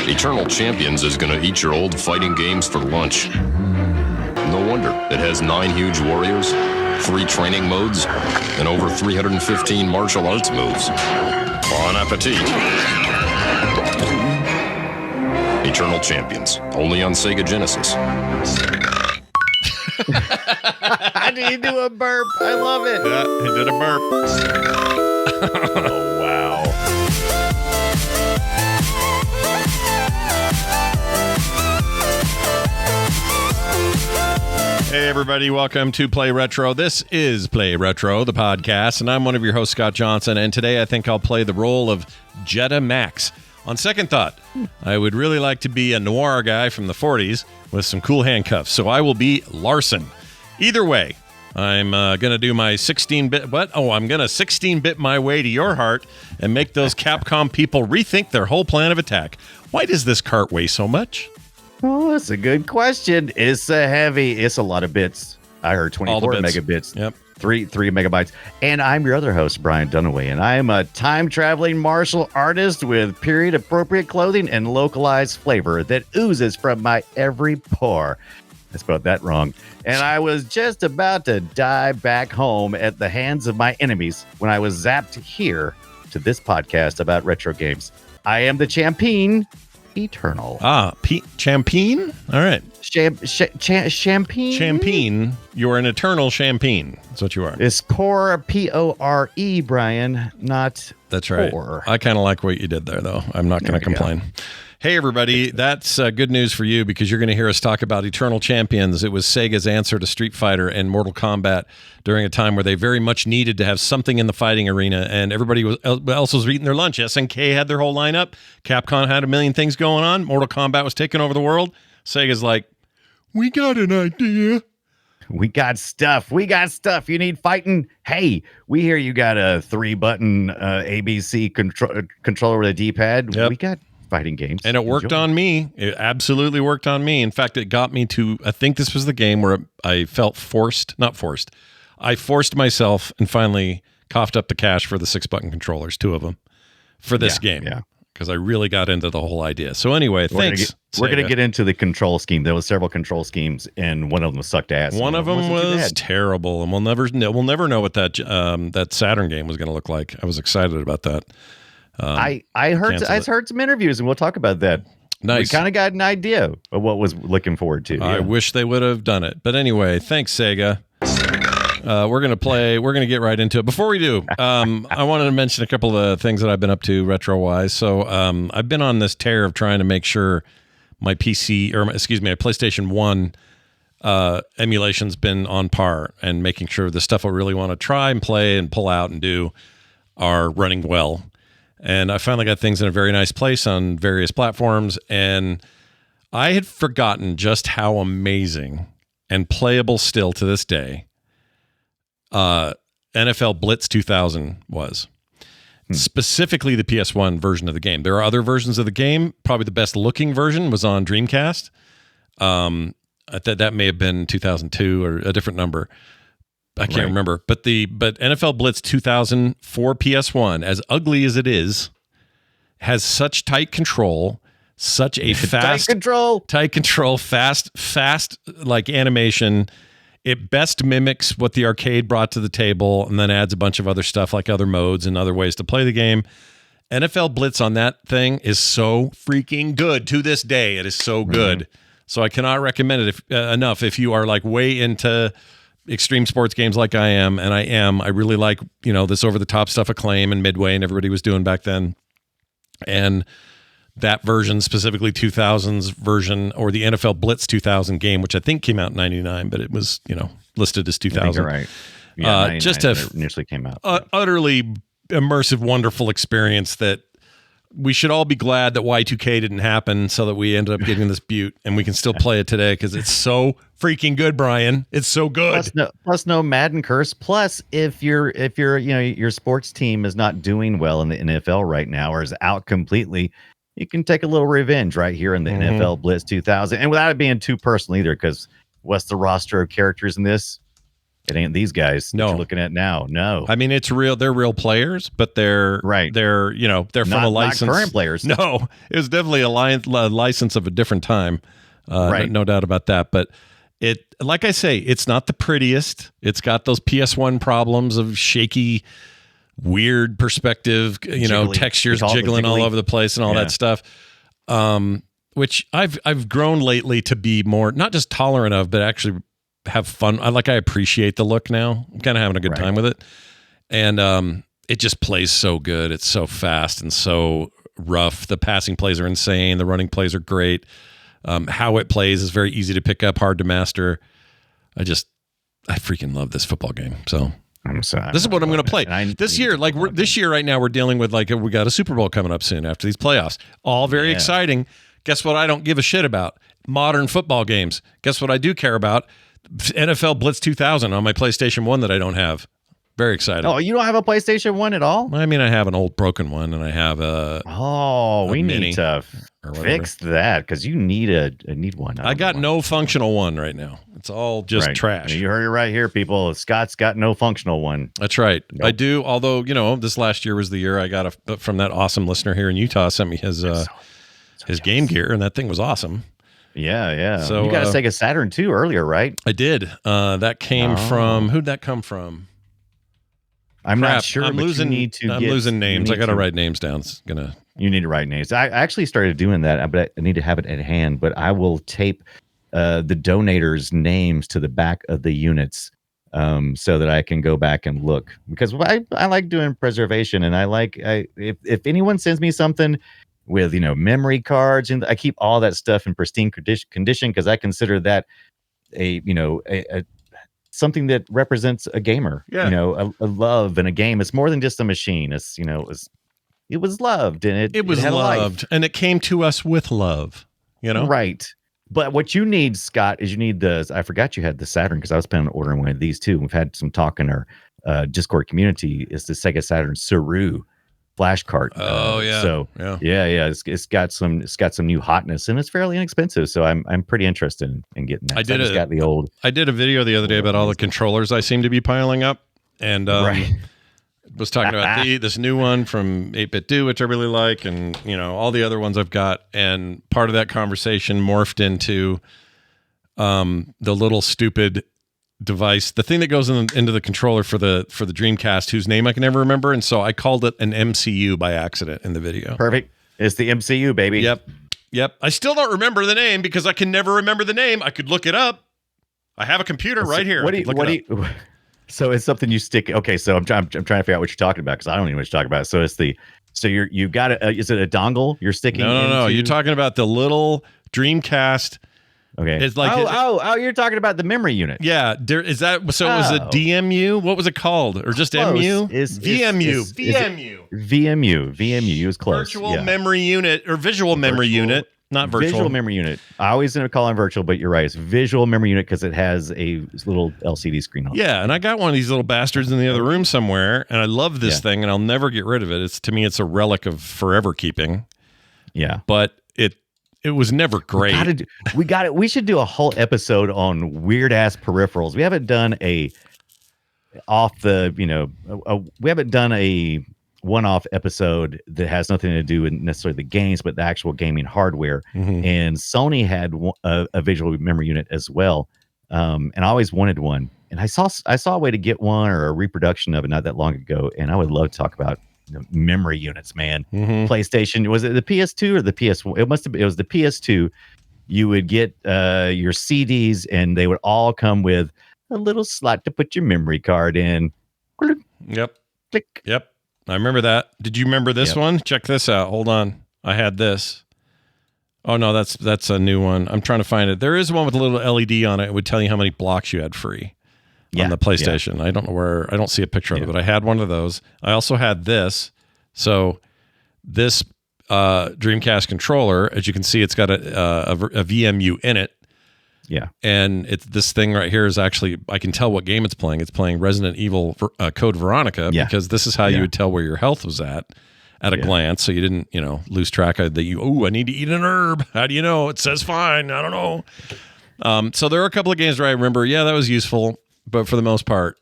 Eternal Champions is going to eat your old fighting games for lunch. No wonder. It has 9 huge warriors, 3 training modes, and over 315 martial arts moves. Bon appetit. Eternal Champions, only on Sega Genesis. How did he do a burp? I love it. Yeah, he did a burp. Oh, wow. Hey, everybody. Welcome to Play Retro. This is Play Retro, the podcast, and I'm one of your hosts, Scott Johnson, and today I think I'll play the role of Jetta Max. On second thought, I would really like to be a noir guy from the 40s with some cool handcuffs, so I will be Larson. Either way, I'm going to do my 16-bit... What? Oh, I'm going to 16-bit my way to your heart and make those Capcom people rethink their whole plan of attack. Why does this cart weigh so much? Oh, that's a good question. It's heavy. It's a lot of bits. I heard 24 megabits. Yep. 3 megabytes. And I'm your other host, Brian Dunaway, and I am a time-traveling martial artist with period-appropriate clothing and localized flavor that oozes from my every pore. I spelled that wrong. And I was just about to die back home at the hands of my enemies when I was zapped here to this podcast about retro games. I am the champion, Eternal. Champagne? All right. Champagne? Champagne. You're an eternal champagne. That's what you are. It's Pore, P-O-R-E, Brian, not That's right. Pore. I kind of like what you did there, though. I'm not going to complain. Hey, everybody. That's good news for you because you're going to hear us talk about Eternal Champions. It was Sega's answer to Street Fighter and Mortal Kombat during a time where they very much needed to have something in the fighting arena, and everybody else was eating their lunch. SNK had their whole lineup. Capcom had a million things going on. Mortal Kombat was taking over the world. Sega's like, we got an idea. We got stuff. You need fighting? Hey, we hear you got a 3-button ABC controller with a D-pad. Yep. We got fighting games. And it worked on me. It absolutely worked on me. In fact, it got me to, I think this was the game where I felt I forced myself and finally coughed up the cash for the 6-button controllers, 2 of them, for this game. Yeah. Because I really got into the whole idea. So anyway, thanks. We're going to get into the control scheme. There was several control schemes, and one of them sucked ass. One of them was terrible, and we'll never know what that Saturn game was going to look like. I was excited about that. I heard some interviews, and we'll talk about that. Nice. We kind of got an idea of what was looking forward to. I wish they would have done it. But anyway, thanks, Sega. We're going to get right into it. Before we do, I wanted to mention a couple of things that I've been up to retro-wise. So I've been on this tear of trying to make sure my PlayStation 1 emulation's been on par and making sure the stuff I really want to try and play and pull out and do are running well. And I finally got things in a very nice place on various platforms. And I had forgotten just how amazing and playable still to this day NFL Blitz 2000 was. Specifically the PS1 version of the game. There are other versions of the game. Probably the best looking version was on Dreamcast. That may have been 2002 or a different number. I can't remember. But NFL Blitz 2000 for PS1, as ugly as it is, has such tight control, such a fast tight control, fast like animation. It best mimics what the arcade brought to the table and then adds a bunch of other stuff like other modes and other ways to play the game. NFL Blitz on that thing is so freaking good to this day. It is so good. Mm-hmm. So I cannot recommend it enough if you are like way into extreme sports games like I am, and I really like, this over-the-top stuff Acclaim and Midway and everybody was doing back then. And that version, specifically 2000's version, or the NFL Blitz 2000 game, which I think came out in 99, but it was, listed as 2000. I think you're right. Yeah, just initially came out. Utterly immersive, wonderful experience that we should all be glad that Y2K didn't happen so that we ended up getting this butte and we can still play it today because it's so freaking good, Brian. It's so good. Plus no Madden curse. Plus, if your sports team is not doing well in the NFL right now or is out completely, you can take a little revenge right here in the NFL Blitz 2000. And without it being too personal either, because what's the roster of characters in this? It ain't these guys that No. you're looking at now. No. I mean, it's real. They're real players, but they're Right. They're they're from a license. Not current players. No, it was definitely a license of a different time. Right. No doubt about that. But it, like I say, it's not the prettiest. It's got those PS1 problems of shaky, weird perspective. Jiggly. Textures They call it jiggling all jiggly. over the place and all that stuff. Which I've grown lately to be more not just tolerant of, but actually have fun. I appreciate the look now. I'm kind of having a good time with it. And it just plays so good. It's so fast and so rough. The passing plays are insane. The running plays are great. How it plays is very easy to pick up, hard to master. I freaking love this football game. So this is what I'm going to play this year. This year right now, we're dealing with we got a Super Bowl coming up soon after these playoffs. All very exciting. Guess what? I don't give a shit about modern football games. Guess what? I do care about NFL Blitz 2000 on my PlayStation 1 that I don't have. Very excited. Oh, you don't have a PlayStation 1 at all? I mean, I have an old broken one, and I have we mini need to fix that because you need one. I got no functional one right now. It's all just trash. You heard it right here, people. Scott's got no functional one. That's right. Nope. I do. Although this last year was the year I got from that awesome listener here in Utah sent me his Game Gear, and that thing was awesome. Yeah. So you got a Sega Saturn too earlier, right? I did. That came from who'd that come from? I'm not sure. I'm losing names. I got to write names down. You need to write names. I actually started doing that, but I need to have it at hand. But I will tape the donators' names to the back of the units so that I can go back and look. Because I like doing preservation, and if anyone sends me something with memory cards, and I keep all that stuff in pristine condition because I consider that a something that represents a gamer. A love in a game. It's more than just a machine. It's it was loved, and it was loved, and it came to us with love. Right. But what you need, Scott, is you need I forgot you had the Saturn because I was planning on ordering one of these too. We've had some talk in our Discord community. Is the Sega Saturn Saru flash cart. Oh yeah. So yeah. It's got some new hotness, and it's fairly inexpensive. So I'm pretty interested in getting that. I did a video the other day about all the controllers I seem to be piling up, and was talking about this new one from 8-Bit Do, which I really like, and all the other ones I've got. And part of that conversation morphed into the little stupid device, the thing that goes into the controller for the Dreamcast, whose name I can never remember, and so I called it an MCU by accident in the video. Perfect. It's the MCU, baby. Yep. I still don't remember the name because I can never remember the name. I could look it up. I have a computer right here. So it's something you stick. Okay, so I'm trying to figure out what you're talking about because I don't even know what you're talking about. So you've got it. Is it a dongle you're sticking? No. You're talking about the little Dreamcast. Okay. It's like you're talking about the memory unit. Yeah. Is that so? It was a DMU? What was it called? Or just Close. MU? VMU. VMU is close. Virtual memory unit or visual memory unit, not virtual. Visual memory unit. I always end up calling it virtual, but you're right. It's visual memory unit because it has a little LCD screen on it. Yeah, and I got one of these little bastards in the other room somewhere, and I love this thing, and I'll never get rid of it. To me, it's a relic of forever keeping. Yeah, but it was never great. We got it. We should do a whole episode on weird ass peripherals. We haven't done a one-off episode that has nothing to do with necessarily the games, but the actual gaming hardware. Mm-hmm. And Sony had a visual memory unit as well. And I always wanted one. And I saw a way to get one or a reproduction of it not that long ago. And I would love to talk about memory units, man. Mm-hmm. PlayStation, was it the PS2 or the PS1? It was the PS2. You would get your CDs, and they would all come with a little slot to put your memory card in. Yep. Click. Yep. I remember that. Did you remember this one? Check this out. Hold on. I had this. Oh no, that's a new one. I'm trying to find it. There is one with a little LED on it. It would tell you how many blocks you had free. On the PlayStation. I don't know where. I don't see a picture of it, but I had one of those. I also had this. So this Dreamcast controller, as you can see, it's got a VMU in it. Yeah. And this thing right here is actually, I can tell what game it's playing. It's playing Resident Evil Code Veronica because this is how you would tell where your health was at a glance. So you didn't, lose track of that. I need to eat an herb. How do you know? It says fine. I don't know. So there are a couple of games where I remember, that was useful. but for the most part,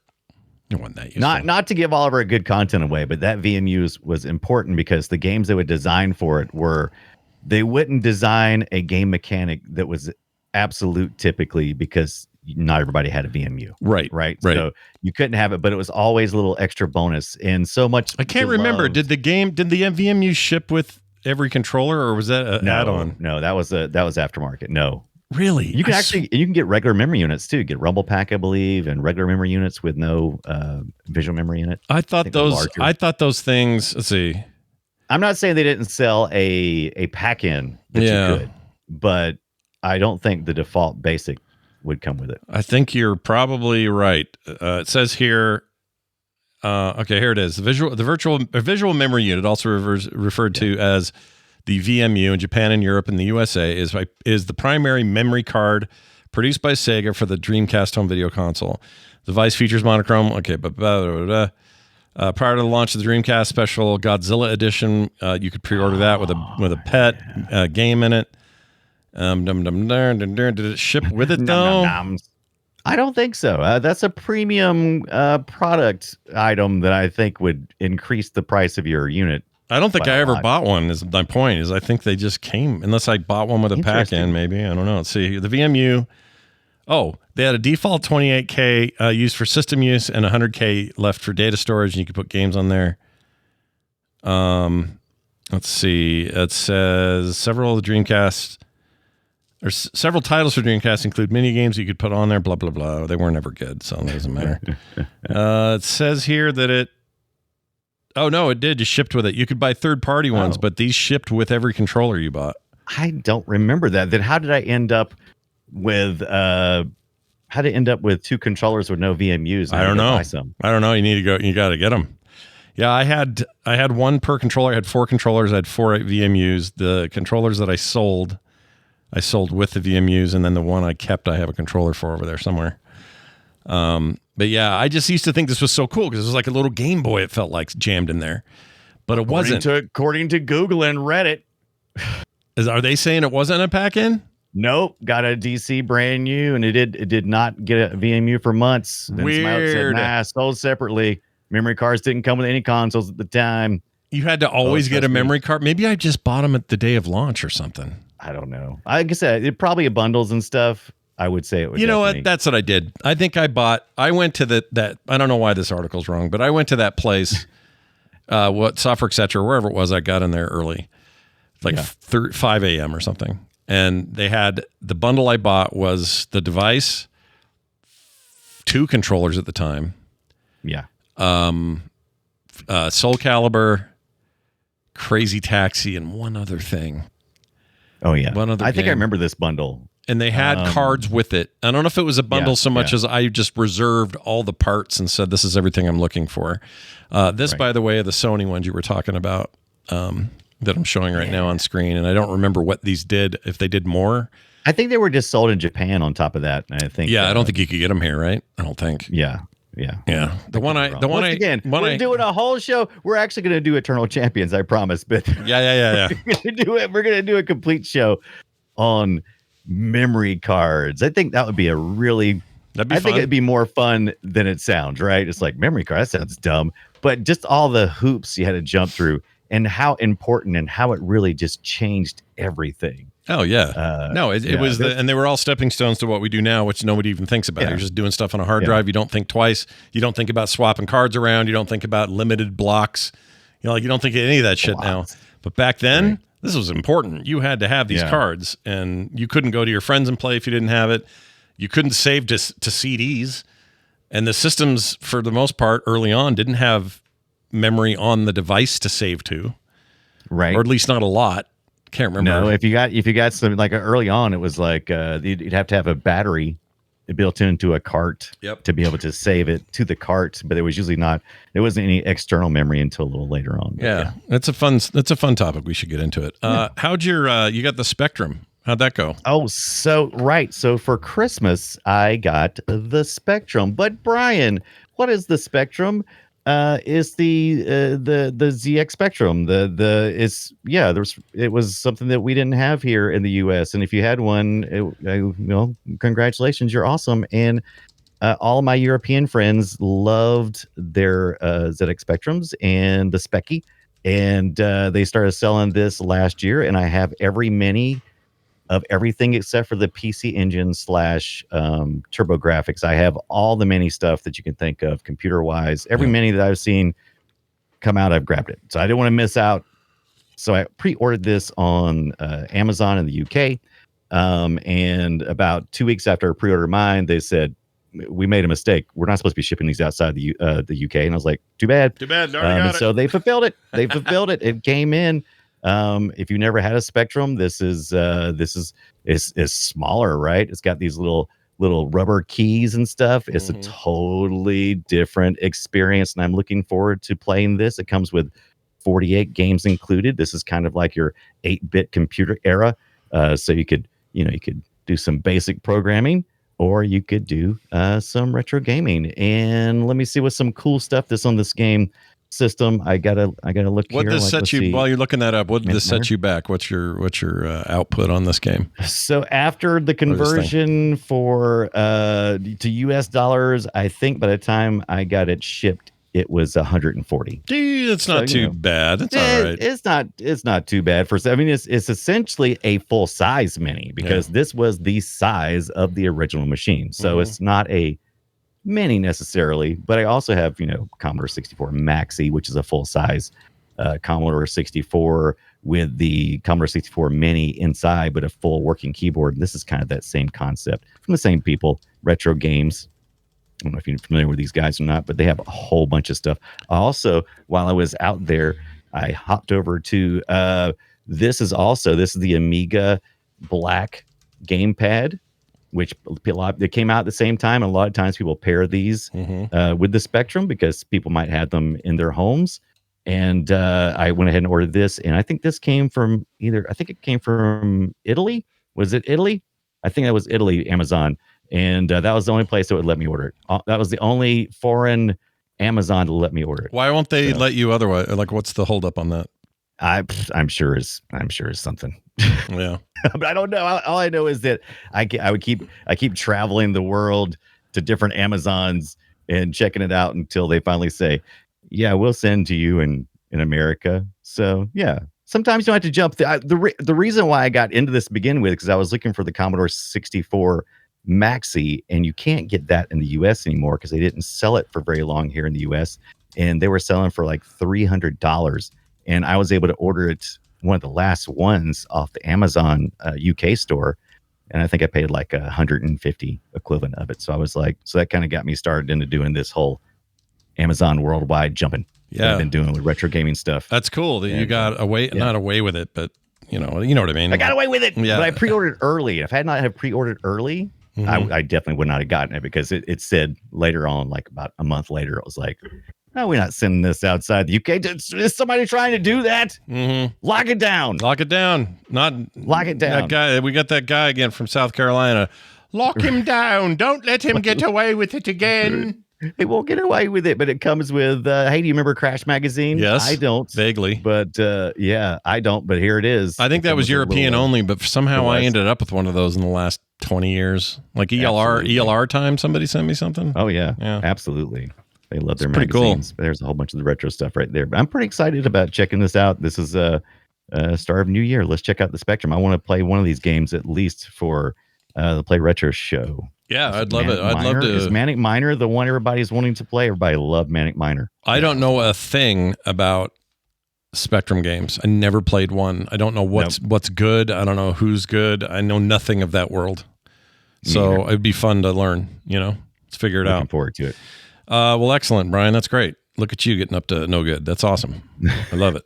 it wasn't that useful. Not to give all of our good content away, but that VMU was important because the games they would design for it they wouldn't design a game mechanic that was absolute typically because not everybody had a VMU. Right. So you couldn't have it, but it was always a little extra bonus. And so much. I can't remember. Did the VMU ship with every controller, or was that an add-on? No, that was aftermarket. No. Really? You can get regular memory units too. Get Rumble Pack, I believe, and regular memory units with no visual memory in it. I thought those things. Let's see. I'm not saying they didn't sell a pack-in that you could, but I don't think the default basic would come with it. I think you're probably right. It says here. Okay, here it is. The visual memory unit, also referred to as the VMU in Japan and Europe and the USA, is the primary memory card produced by Sega for the Dreamcast home video console. The device features monochrome. Okay, prior to the launch of the Dreamcast Special Godzilla Edition, you could pre-order that with a pet game in it. Did it ship with it though? I don't think so. That's a premium product item that I think would increase the price of your unit. I don't think I ever bought one. Is my point? Is I think they just came unless I bought one with a pack in. Maybe I don't know. Let's see the VMU. Oh, they had a default 28K used for system use and 100K left for data storage, and you could put games on there. Let's see. It says several of the Dreamcast. There's several titles for Dreamcast include mini games you could put on there. Blah blah blah. They weren't ever good, so it doesn't matter. It says here that it. Oh no, it did. You shipped with it. You could buy third-party ones, but these shipped with every controller you bought. I don't remember that. Then how did I end up with two controllers with no VMUs? I don't know. I don't know. You need to go. You got to get them. Yeah, I had one per controller. I had 4 controllers. I had 4 VMUs. The controllers that I sold with the VMUs, and then the one I kept, I have a controller for over there somewhere. But yeah, I just used to think this was so cool because it was like a little Game Boy. It felt like jammed in there, but it wasn't. According to Google and Reddit, are they saying it wasn't a pack-in? Nope, got a DC brand new, and it did not get a VMU for months. Then Weird. Said, sold separately. Memory cards didn't come with any consoles at the time. You had to always get a memory card. Maybe I just bought them at the day of launch or something. I don't know. Like I said, it probably bundles and stuff. I would say it would. You know what? That's what I did. I think I went to that. I don't know why this article's wrong, but I went to that place, what Software Etc. wherever it was. I got in there early, like 5 a.m. or something, and they had the bundle I bought was the device, 2 controllers at the time. Yeah. Soul Calibur, Crazy Taxi, and one other thing. Oh yeah. I think I remember this bundle. And they had cards with it. I don't know if it was a bundle so much as I just reserved all the parts and said, this is everything I'm looking for. This, by the way, are the Sony ones you were talking about that I'm showing right now on screen. And I don't remember what these did, if they did more. I think they were just sold in Japan on top of that. I think. Yeah, I don't think you could get them here, right? I don't think. Yeah. We're doing a whole show. We're actually going to do Eternal Champions, I promise. But yeah. We're going to do a complete show on memory cards. I think that would be I think it'd be more fun than it sounds, right? It's like memory card. That sounds dumb, but just all the hoops you had to jump through and how important and how it really just changed everything. Oh yeah. It was and they were all stepping stones to what we do now, which nobody even thinks about. You're just doing stuff on a hard drive. You don't think twice. You don't think about swapping cards around. You don't think about limited blocks. You don't think of any of that shit now. But back then, this was important. You had to have these cards, and you couldn't go to your friends and play if you didn't have it. You couldn't save to CDs, and the systems, for the most part, early on, didn't have memory on the device to save to, right? Or at least not a lot. Can't remember. No, if you got some, like early on, it was like you'd have to have a battery built into a cart to be able to save it to the cart, but there wasn't any external memory until a little later on. Yeah. That's a fun topic. We should get into it. How'd you got the Spectrum? How'd that go? Oh, so for Christmas I got the Spectrum. But Brian, what is the Spectrum? Is the ZX Spectrum. It was something that we didn't have here in the US, and if you had one, congratulations, you're awesome. And all my European friends loved their ZX Spectrums and the Speccy, and they started selling this last year. And I have every mini of everything except for the PC Engine slash Turbo Graphics. I have all the mini stuff that you can think of, computer wise. Every mini that I've seen come out, I've grabbed it. So I didn't want to miss out. So I pre-ordered this on Amazon in the UK. And about 2 weeks after I pre-ordered mine, they said, we made a mistake. We're not supposed to be shipping these outside the UK. And I was like, too bad. Too bad. Got it. So they fulfilled it. They fulfilled it. It came in. If you never had a Spectrum, this is smaller, right? It's got these little rubber keys and stuff. It's a totally different experience, and I'm looking forward to playing this. It comes with 48 games included. This is kind of like your 8-bit computer era. So you could do some basic programming, or you could do some retro gaming. And let me see what some cool stuff that's on this game system. I gotta look what here. Does set you while you're looking that up? What does this set you back? What's your output on this game? So after the conversion to US dollars, I think by the time I got it shipped, it was 140. Gee, that's not too bad. That's all right. It's not too bad for. I mean, it's essentially a full size mini, because this was the size of the original machine. So it's not a mini necessarily, but I also have Commodore 64 Maxi, which is a full size Commodore 64 with the Commodore 64 Mini inside, but a full working keyboard. And this is kind of that same concept from the same people. Retro Games. I don't know if you're familiar with these guys or not, but they have a whole bunch of stuff. Also, while I was out there, I hopped over to this is the Amiga Black gamepad, which they came out at the same time. And a lot of times people pair these with the Spectrum because people might have them in their homes. And I went ahead and ordered this. And I think this came from it came from Italy. Was it Italy? I think that was Italy, Amazon. And that was the only place that would let me order it. That was the only foreign Amazon to let me order it. Why won't they let you otherwise? Like, what's the holdup on that? I'm sure is something. Yeah, but I don't know. All I know is that I keep traveling the world to different Amazons and checking it out until they finally say, "Yeah, we'll send to you in America." So yeah. Sometimes you don't have to jump. The reason why I got into this to begin with, because I was looking for the Commodore 64 Maxi, and you can't get that in the US anymore because they didn't sell it for very long here in the US, and they were selling for like $300, and I was able to order it, one of the last ones, off the Amazon UK store, and I think I paid like 150 equivalent of it. So I was like, so that kind of got me started into doing this whole Amazon worldwide jumping. I've been doing with retro gaming stuff. That's cool that you got not away with it, but you know what I mean. I got away with it, but I pre-ordered early. If I had not have pre-ordered early, I definitely would not have gotten it, because it said later on, like about a month later, it was like, no, we're not sending this outside the UK. Is somebody trying to do that? Lock it down. Lock it down. Not lock it down. That guy. We got that guy again from South Carolina. Lock him down. Don't let him get away with it again. He won't get away with it, but it comes with, hey, do you remember Crash Magazine? Yes. I don't. Vaguely. But I don't, but here it is. I think that was European only, but somehow I ended up with one of those in the last 20 years. Like ELR time, somebody sent me something. Oh, yeah. Absolutely. They love their pretty magazines. Cool. There's a whole bunch of the retro stuff right there. But I'm pretty excited about checking this out. This is a start of new year. Let's check out the Spectrum. I want to play one of these games at least for the Play Retro show. Yeah, I'd love it. I'd love to. Is Manic Miner the one everybody's wanting to play? Everybody loved Manic Miner. I don't know a thing about Spectrum games. I never played one. I don't know what's good. I don't know who's good. I know nothing of that world. So it'd be fun to learn, let's figure it out. Looking forward to it. Well, excellent, Brian. That's great. Look at you getting up to no good. That's awesome. I love it.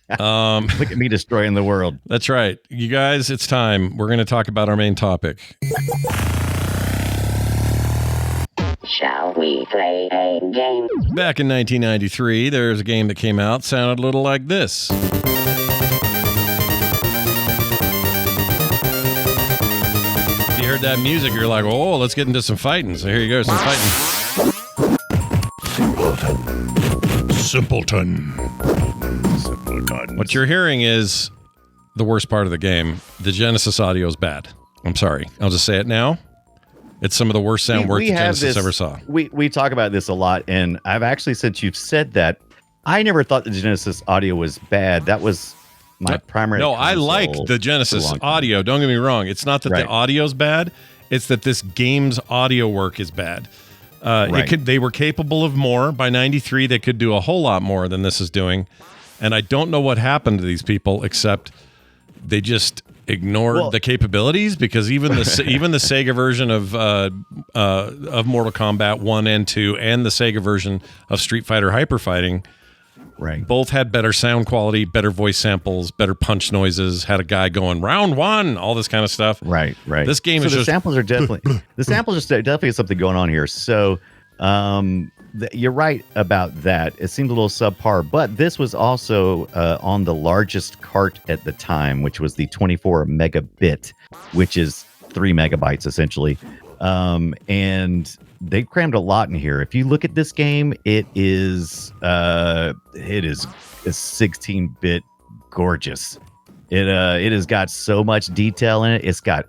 Look at me destroying the world. That's right. You guys, it's time. We're going to talk about our main topic. Shall we play a game? Back in 1993, there's a game that came out, sounded a little like this. If you heard that music, you're like, oh, let's get into some fighting. So here you go, some fighting. Simpleton. What you're hearing is the worst part of the game. The Genesis audio is bad. I'm sorry. I'll just say it now. It's some of the worst sound work that Genesis ever saw. We talk about this a lot, and I've actually, since you've said that, I never thought the Genesis audio was bad. That was my primary. No, I like the Genesis audio. Don't get me wrong. It's not that the audio's bad. It's that this game's audio work is bad. They were capable of more. By 93, they could do a whole lot more than this is doing. And I don't know what happened to these people, except they just ignored the capabilities, because even the even the Sega version of Mortal Kombat 1 and 2 and the Sega version of Street Fighter Hyper Fighting both had better sound quality, better voice samples, better punch noises, had a guy going round one, all this kind of stuff. Right. This game is the just samples are definitely definitely something going on here. So you're right about that. It seemed a little subpar, but this was also on the largest cart at the time, which was the 24 megabit, which is 3 megabytes essentially. And they crammed a lot in here. If you look at this game, it is a 16-bit gorgeous. It has got so much detail in it. It's got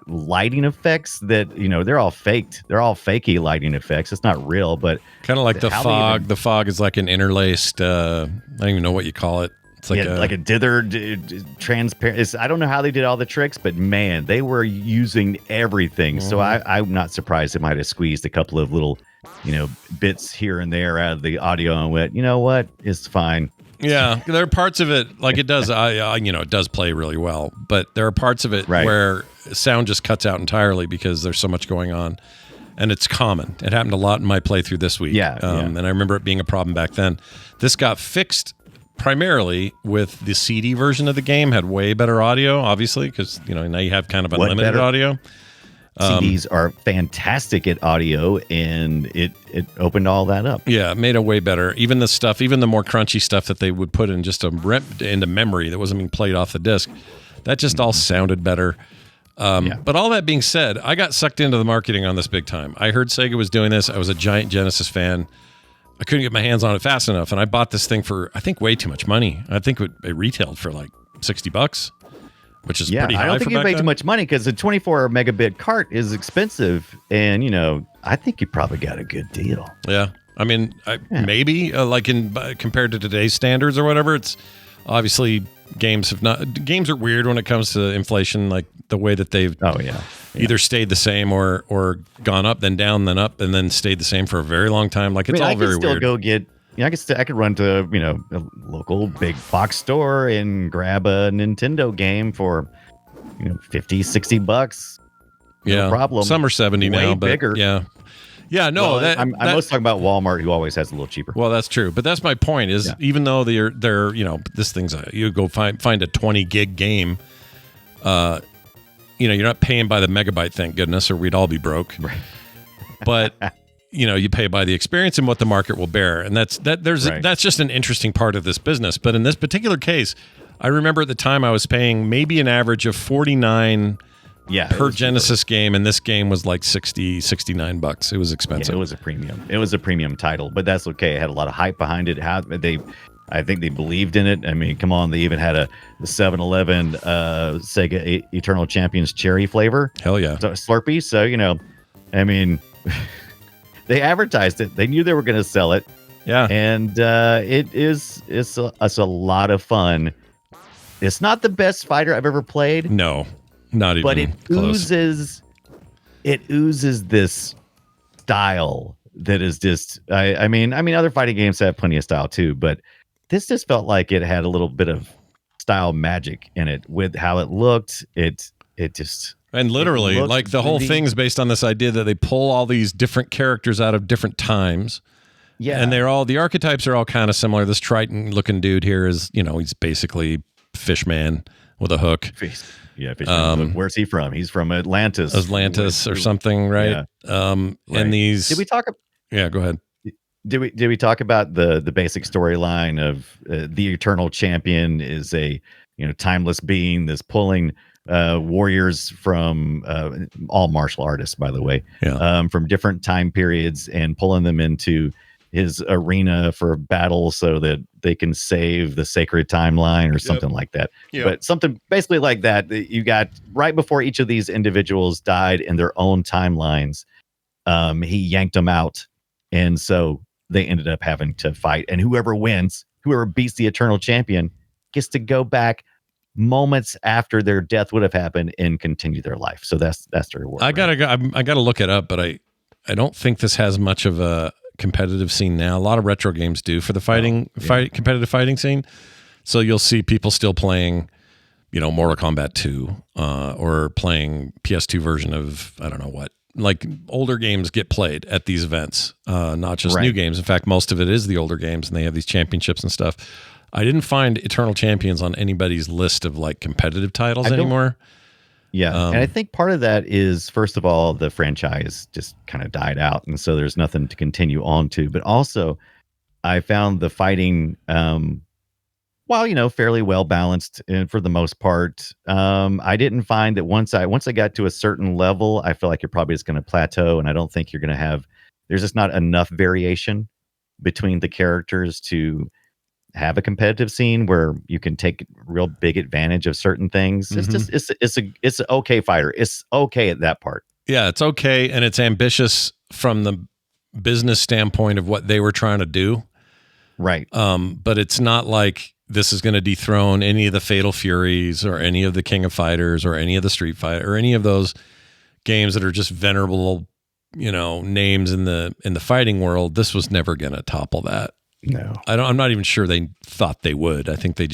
lighting effects that, they're all faked. They're all fakey lighting effects. It's not real, but kind of like the fog. The fog is like an interlaced. I don't even know what you call it. It's like a dithered, transparent. I don't know how they did all the tricks, but man, they were using everything. So I'm not surprised it might have squeezed a couple of little, bits here and there out of the audio and went, you know what, it's fine. Yeah, there are parts of it like it does. It does play really well, but there are parts of it where sound just cuts out entirely because there's so much going on, and it's common. It happened a lot in my playthrough this week. And I remember it being a problem back then. This got fixed primarily with the CD version of the game. Had way better audio, obviously, because now you have kind of unlimited audio. CDs are fantastic at audio, and it opened all that up. Yeah, it made it way better. Even the more crunchy stuff that they would put in just into memory that wasn't being played off the disc, that just all sounded better. But all that being said, I got sucked into the marketing on this big time. I heard Sega was doing this. I was a giant Genesis fan. I couldn't get my hands on it fast enough, and I bought this thing for, I think, way too much money. I think it retailed for like $60, which is pretty high. I don't think you paid too much money, because the 24 megabit cart is expensive, and I think you probably got a good deal. Yeah, I mean, maybe compared to today's standards or whatever. It's obviously games are weird when it comes to inflation, like the way that they've either stayed the same or gone up, then down, then up, and then stayed the same for a very long time. Like, it's all very weird. Go get. I could run to a local big box store and grab a Nintendo game for $50-$60. No problem. Some are 70 now, but bigger. No. I'm most talking about Walmart, who always has a little cheaper. Well, that's true, but that's my point. Is even though they're this thing's you go find a 20 gig game, you're not paying by the megabyte, thank goodness, or we'd all be broke. Right. But you pay by the experience and what the market will bear, and that's just an interesting part of this business. But in this particular case, I remember at the time I was paying maybe an average of $49 per Genesis game, and this game was like $69. It was expensive. It was a premium. It was a premium title, but that's okay. It had a lot of hype behind it. I think they believed in it. I mean, come on, they even had the 7-Eleven Sega Eternal Champions cherry flavor. Hell yeah, Slurpee. So I mean. They advertised it. They knew they were going to sell it. Yeah. And it's a lot of fun. It's not the best fighter I've ever played. No, not even. But it oozes this style that is just. I mean, other fighting games have plenty of style too, but this just felt like it had a little bit of style magic in it with how it looked. It just. And literally, like the whole thing's based on this idea that they pull all these different characters out of different times. Yeah. And the archetypes are all kind of similar. This Triton looking dude here is, he's basically Fishman with a hook. Yeah, Fishman. Where's he from? He's from Atlantis. Or something, right? Yeah. And these. Did we talk? Yeah, go ahead. Did we talk about the basic storyline of the Eternal Champion is a timeless being that's pulling warriors from all martial artists, by the way, from different time periods and pulling them into his arena for battle so that they can save the sacred timeline or something like that. Yep. But something basically like that you got right before each of these individuals died in their own timelines. He yanked them out, and so they ended up having to fight. And whoever wins, whoever beats the eternal champion, gets to go back moments after their death would have happened and continue their life. So that's the reward. I gotta look it up, but I don't think this has much of a competitive scene now. A lot of retro games do for the competitive fighting scene. So you'll see people still playing, Mortal Kombat 2, or playing PS2 version of I don't know what. Like older games get played at these events, not just new games. In fact, most of it is the older games, and they have these championships and stuff. I didn't find Eternal Champions on anybody's list of like competitive titles anymore. Yeah. And I think part of that is, first of all, the franchise just kind of died out. And so there's nothing to continue on to. But also, I found the fighting, while, fairly well balanced and for the most part, I didn't find that once I got to a certain level, I feel like you're probably just going to plateau. And I don't think you're going to there's just not enough variation between the characters to have a competitive scene where you can take real big advantage of certain things. Mm-hmm. It's an okay fighter. It's okay at that part. Yeah, it's okay, and it's ambitious from the business standpoint of what they were trying to do. Right. But it's not like this is going to dethrone any of the Fatal Furies or any of the King of Fighters or any of the Street Fighter or any of those games that are just venerable, names in the fighting world. This was never going to topple that. No, I'm not even sure they thought they would. I think they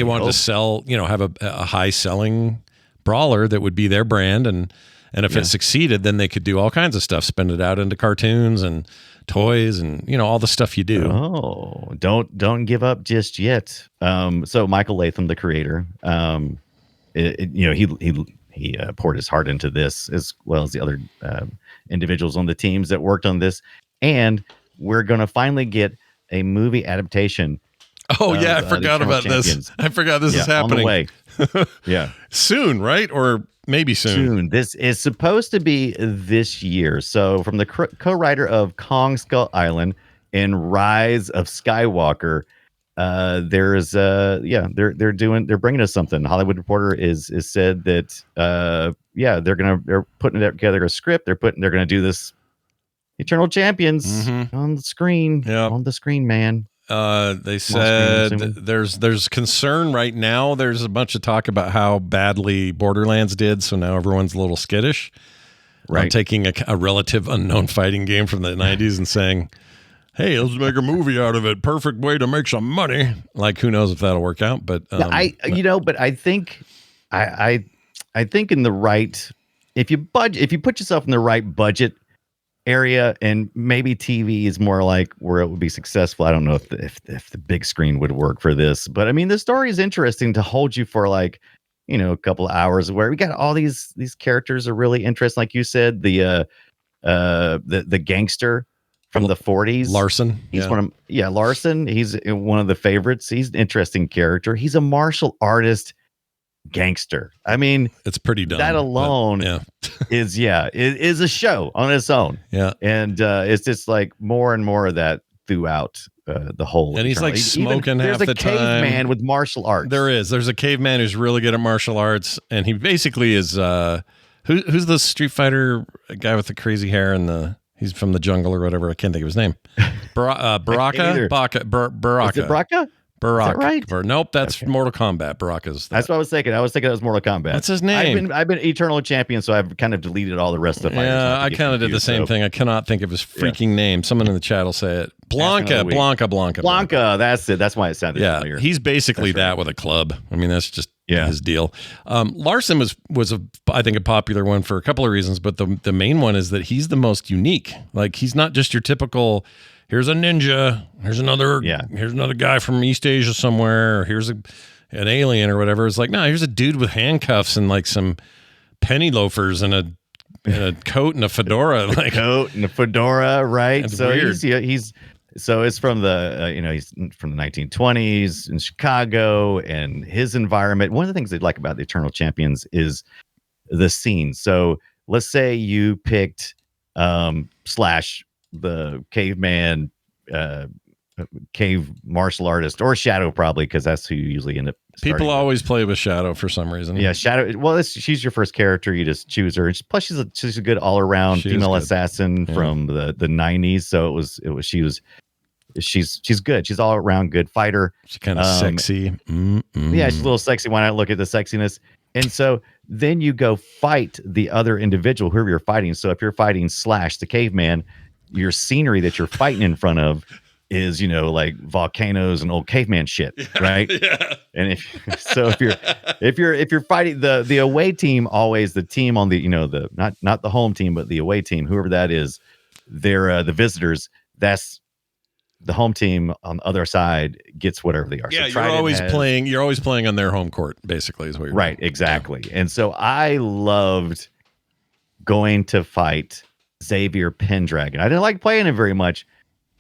wanted to sell, have a high selling brawler that would be their brand. And if it succeeded, then they could do all kinds of stuff, spend it out into cartoons and toys and, all the stuff you do. Oh, don't give up just yet. So Michael Latham, the creator, he poured his heart into this as well as the other individuals on the teams that worked on this. And we're going to finally get a movie adaptation. Oh, yeah. I forgot about this. I forgot this is happening. On the way. Yeah. Soon, right? Or maybe soon. This is supposed to be this year. So from the co-writer of Kong Skull Island and Rise of Skywalker, they're bringing us something. Hollywood Reporter is said that, they're putting together a script. They're going to do this Eternal Champions on the screen. Yep. On the screen, man. They said there's concern right now. There's a bunch of talk about how badly Borderlands did, so now everyone's a little skittish. Right, taking a relative unknown fighting game from the 90s and saying, "Hey, let's make a movie out of it. Perfect way to make some money." Like, who knows if that'll work out? But I think in the right, if you put yourself in the right budget area, and maybe TV is more like where it would be successful. I don't know if the big screen would work for this, but I mean, the story is interesting to hold you for like, a couple of hours where we got all these characters are really interesting. Like you said, the gangster from the 40s, Larson. He's Larson. He's one of the favorites. He's an interesting character. He's a martial artist gangster. I mean, it's pretty dumb. That alone is a show on its own. Yeah. And it's just like more and more of that throughout the whole. And he's like smoking half the time. There's a caveman with martial arts. There's a caveman who's really good at martial arts, and he basically is who's the Street Fighter guy with the crazy hair and he's from the jungle or whatever. I can't think of his name. Baraka? Baraka. Is it Baraka? Baraka. Is that right? Nope, that's Mortal Kombat. Baraka's That's what I was thinking. I was thinking it was Mortal Kombat. That's his name. I've been Eternal Champion, so I've kind of deleted all the rest of the fighters. Yeah, I kind of did the same thing. I cannot think of his freaking name. Someone in the chat will say it. Blanca. That's it. That's why it sounded familiar. He's basically that with a club. I mean, that's just his deal. Larson was I think a popular one for a couple of reasons, but the main one is that he's the most unique. Like, he's not just your typical, here's a ninja, here's another guy from East Asia somewhere, or here's an alien or whatever. It's like, no, here's a dude with handcuffs and like some penny loafers and a coat and a fedora. Like, coat and a fedora, right? That's so weird. he's so it's from the he's from the 1920s in Chicago, and his environment. One of the things they like about the Eternal Champions is the scene. So let's say you picked Slash the caveman, cave martial artist, or Shadow probably, because that's who you usually end up. People always play with Shadow for some reason. Yeah, Shadow. Well, she's your first character. You just choose her. Plus, she's a good all around female assassin from the 90s. So she's good. She's all around good fighter. She's kind of sexy. Yeah, she's a little sexy. Why not look at the sexiness? And so then you go fight the other individual, whoever you're fighting. So if you're fighting Slash, the caveman, your scenery that you're fighting in front of is, like volcanoes and old caveman shit, right? Yeah. And if you're fighting the away team, always the team on the not the home team but the away team, whoever that is, they're the visitors. That's the home team on the other side gets whatever they are. Yeah, so you're always playing on their home court, basically, is what you're right, doing. exactly. Yeah. And so I loved going to fight Xavier Pendragon. I didn't like playing him very much,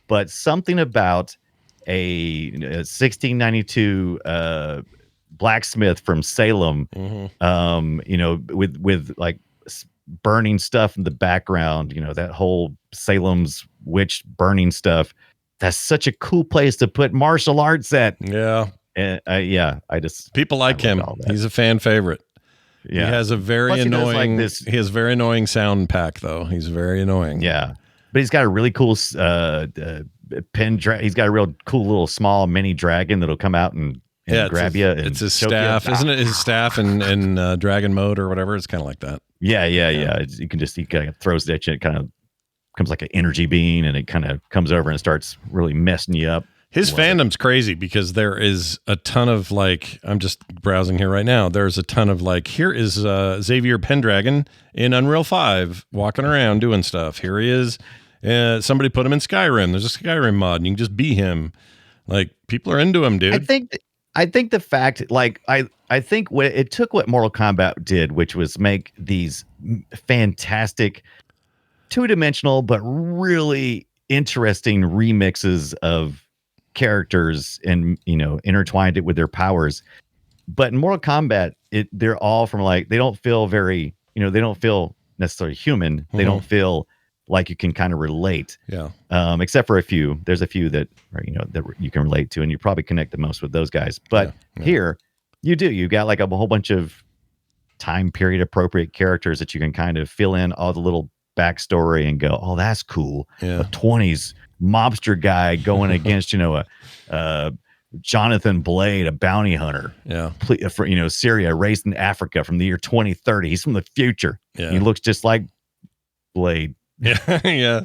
but something about a 1692 blacksmith from Salem, with like burning stuff in the background, that whole Salem's witch burning stuff. That's such a cool place to put martial arts at. Yeah. And I just people like him. He's a fan favorite. Yeah. He has a very annoying. He has very annoying sound pack, though. He's very annoying. Yeah, but he's got a really cool he's got a real cool little small mini dragon that'll come out and grab you. It's his staff, isn't it? His staff in dragon mode or whatever. It's kind of like that. Yeah. He kind of throws it at you. It kind of comes like an energy beam, and it kind of comes over and starts really messing you up. His fandom's crazy because there is a ton of I'm just browsing here right now. There's a ton of here is Xavier Pendragon in Unreal 5 walking around doing stuff. Here he is. Somebody put him in Skyrim. There's a Skyrim mod and you can just be him. People are into him, dude. I think the fact, I think it took what Mortal Kombat did, which was make these fantastic two-dimensional but really interesting remixes of characters and intertwined it with their powers. But in Mortal Kombat, they're all from they don't feel very they don't feel necessarily human. Mm-hmm. They don't feel like you can kind of relate. Yeah. Except for a few. There's a few that are, that you can relate to, and you probably connect the most with those guys. But here you do. You got a whole bunch of time period appropriate characters that you can kind of fill in all the little backstory and go, oh, that's cool. Yeah. A 20s mobster guy going against Jonathan Blade, a bounty hunter, for Syria, raised in Africa from the year 2030. He's from the future. He looks just like Blade. Yeah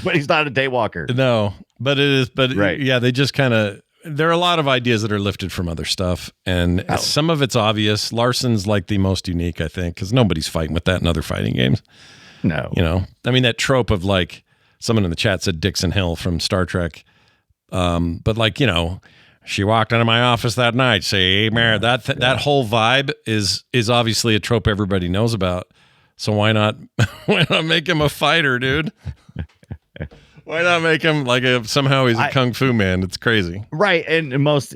But he's not a daywalker. No, but it is. But right. Yeah, they just kind of. There are a lot of ideas that are lifted from other stuff, and some of it's obvious. Larson's the most unique, I think, because nobody's fighting with that in other fighting games. No, I mean that trope of someone in the chat said Dixon Hill from Star Trek, but she walked into my office that night. Say, hey, Mary, that whole vibe is obviously a trope everybody knows about. So why not make him a fighter, dude? Why not make him somehow he's a kung fu man? It's crazy, right? And most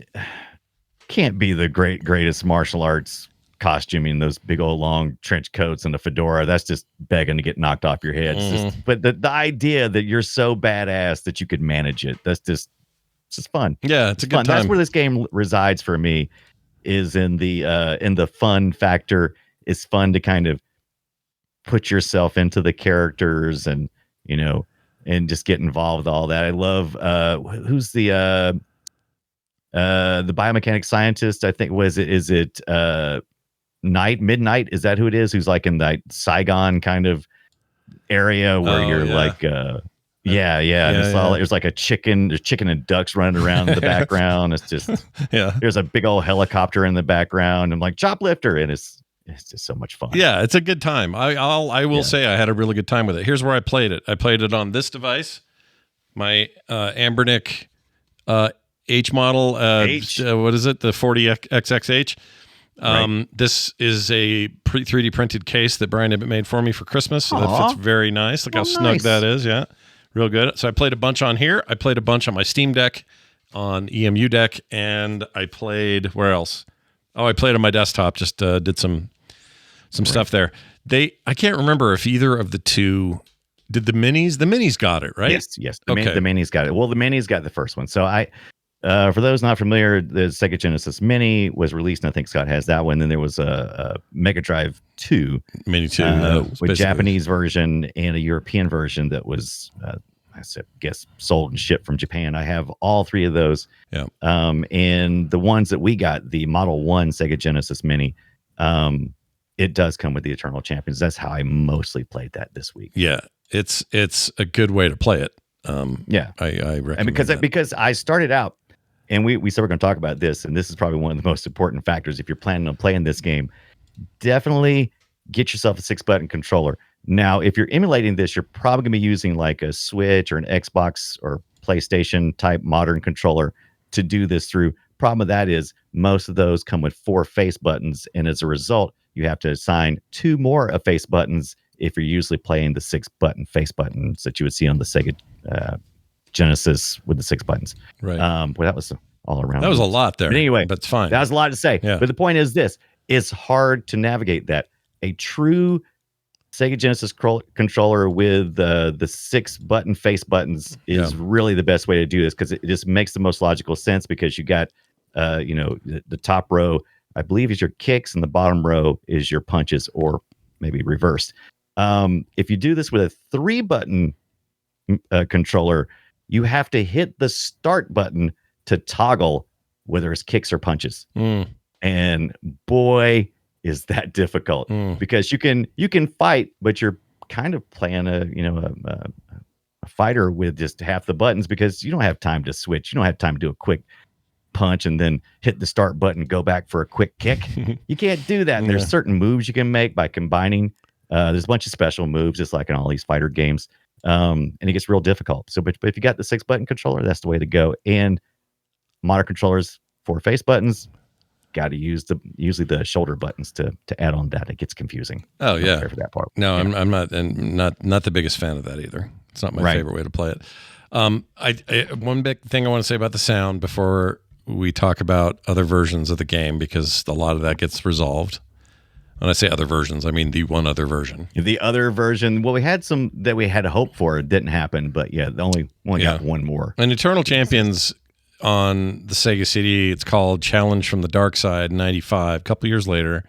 can't be the greatest martial arts costuming, those big old long trench coats and a fedora. That's just begging to get knocked off your head. Mm-hmm. But the idea that you're so badass that you could manage it, it's just fun. Yeah, it's a good fun. time. That's where this game resides for me, is in the fun factor. It's fun to kind of put yourself into the characters and just get involved with all that. I love who's the biomechanics scientist, I think. Is it Midnight? Is that who it is? Who's in that Saigon kind of area where there's a chicken. There's chicken and ducks running around in the background. It's just there's a big old helicopter in the background. I'm choplifter, and it's just so much fun. Yeah, it's a good time. I will say I had a really good time with it. Here's where I played it. I played it on this device, my Ambernic H model. What is it? The 40XXH. Right. This is a 3D printed case that Brian Ibbett made for me for Christmas. So that fits very nice. Look how snug that is. Yeah, real good. So I played a bunch on here. I played a bunch on my Steam Deck, on EMU Deck, and I played where else? Oh, I played on my desktop. Just did some stuff there. I can't remember if either of the two Did the minis got it, right? Yes. Okay. The minis got it. Well, the minis got the first one. So for those not familiar, the Sega Genesis Mini was released, and I think Scott has that one. Then there was a Mega Drive 2, Mini 2, with Japanese version and a European version that was, guess, sold and shipped from Japan. I have all three of those. Yeah. And the ones that we got, the Model 1 Sega Genesis Mini, it does come with the Eternal Champions. That's how I mostly played that this week. Yeah. It's a good way to play it. Yeah. I recommend and because I started out, and we said we're going to talk about this, and this is probably one of the most important factors if you're planning on playing this game. Definitely get yourself a 6-button controller. Now, if you're emulating this, you're probably going to be using like a Switch or an Xbox or PlayStation type modern controller to do this through. Problem with that is most of those come with 4 face buttons, and as a result, you have to assign 2 more of face buttons if you're usually playing the 6-button face buttons that you would see on the Sega Genesis with the 6 buttons. Right. Well, that was all around. That was a lot there. But anyway, that's fine. That was a lot to say. Yeah. But the point is this: it's hard to navigate that. A true Sega Genesis controller with the 6-button face buttons is really the best way to do this, because it just makes the most logical sense, because you got the top row, I believe, is your kicks, and the bottom row is your punches, or maybe reversed. If you do this with a 3-button controller, you have to hit the start button to toggle whether it's kicks or punches. And boy, is that difficult, because you can fight, but you're kind of playing a fighter with just half the buttons, because you don't have time to switch. You don't have time to do a quick punch and then hit the start button, go back for a quick kick. You can't do that. And there's certain moves you can make by combining. There's a bunch of special moves, just like in all these fighter games. And it gets real difficult. So, but if you got the 6-button controller, that's the way to go. And modern controllers, 4 face buttons, got to use usually the shoulder buttons to add on that. It gets confusing. Oh yeah, for that part. No, yeah. I'm not, and not the biggest fan of that either. It's not my favorite way to play it. One big thing I want to say about the sound before we talk about other versions of the game, because a lot of that gets resolved. When I say other versions, I mean the one other version. The other version, well, we had some that we had hope for. It didn't happen, but yeah, only got one more. And Eternal Champions on the Sega CD, it's called Challenge from the Dark Side, 95, a couple years later,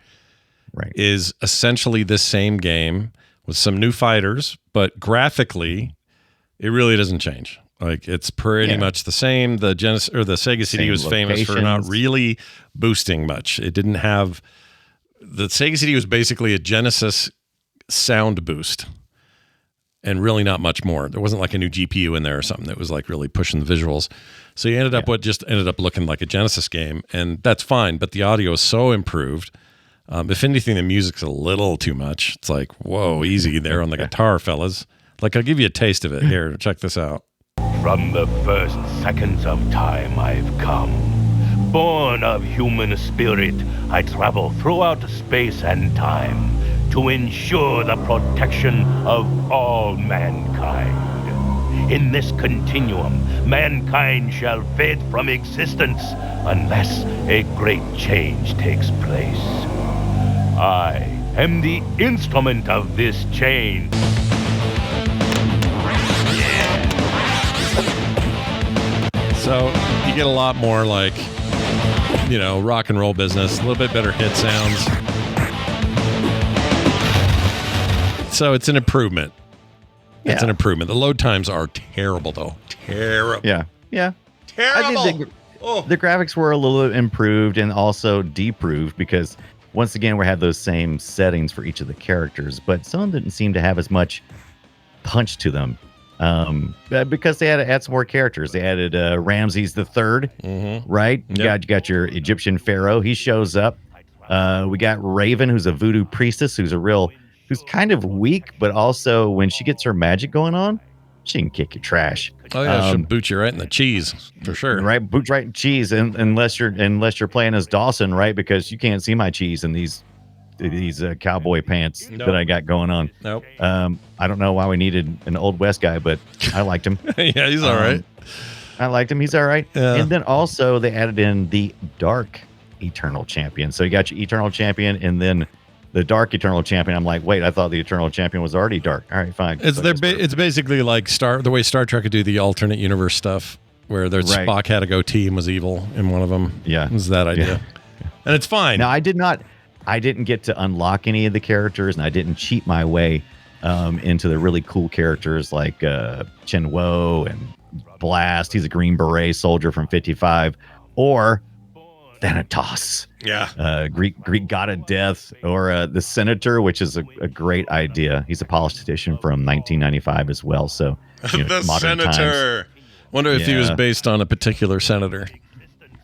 is essentially this same game with some new fighters, but graphically, it really doesn't change. Like, it's pretty much the same. The Genesis or the Sega CD was famous for not really boosting much. It didn't have. The Sega CD was basically a Genesis sound boost, and really not much more. There wasn't like a new GPU in there or something that was like really pushing the visuals. So you ended up what just ended up looking like a Genesis game, and that's fine. But the audio is so improved. If anything, the music's a little too much. It's like, whoa, easy there on the guitar, fellas. Like, I'll give you a taste of it. Here, check this out. From the first seconds of time I've come. Born of human spirit, I travel throughout space and time to ensure the protection of all mankind. In this continuum, mankind shall fade from existence unless a great change takes place. I am the instrument of this change. So you get a lot more like, rock and roll business, a little bit better hit sounds. So it's an improvement. Yeah. It's an improvement. The load times are terrible, though. Terrible. Yeah. Terrible. I think the graphics were a little improved and also deproved, because once again, we had those same settings for each of the characters, but some didn't seem to have as much punch to them. Because they had to add some more characters. They added Ramses the Third, right? Yep. You got your Egyptian pharaoh. He shows up. We got Raven, who's a voodoo priestess, who's kind of weak, but also when she gets her magic going on, she can kick your trash. Oh yeah, she'll boot you right in the cheese for sure. Right, boot right in cheese, unless you're playing as Dawson, right? Because you can't see my cheese in these cowboy pants that I got going on. Nope. I don't know why we needed an Old West guy, but I liked him. Yeah, he's all right. I liked him. He's all right. Yeah. And then also they added in the Dark Eternal Champion. So you got your Eternal Champion, and then the dark Eternal Champion. I'm like, wait, I thought the Eternal Champion was already dark. All right, fine. It's So it's basically like the way Star Trek could do the alternate universe stuff, where Right. Spock had a goatee and was evil in one of them. Yeah. It was that idea, and it's fine. Now, I didn't get to unlock any of the characters, and I didn't cheat my way into the really cool characters like Chen Wo and Blast. He's a Green Beret soldier from 55, or Thanatos, Greek god of death, or the Senator, which is a great idea. He's a politician from 1995 as well. So the modern Senator. times. Wonder if he was Yeah. based on a particular senator.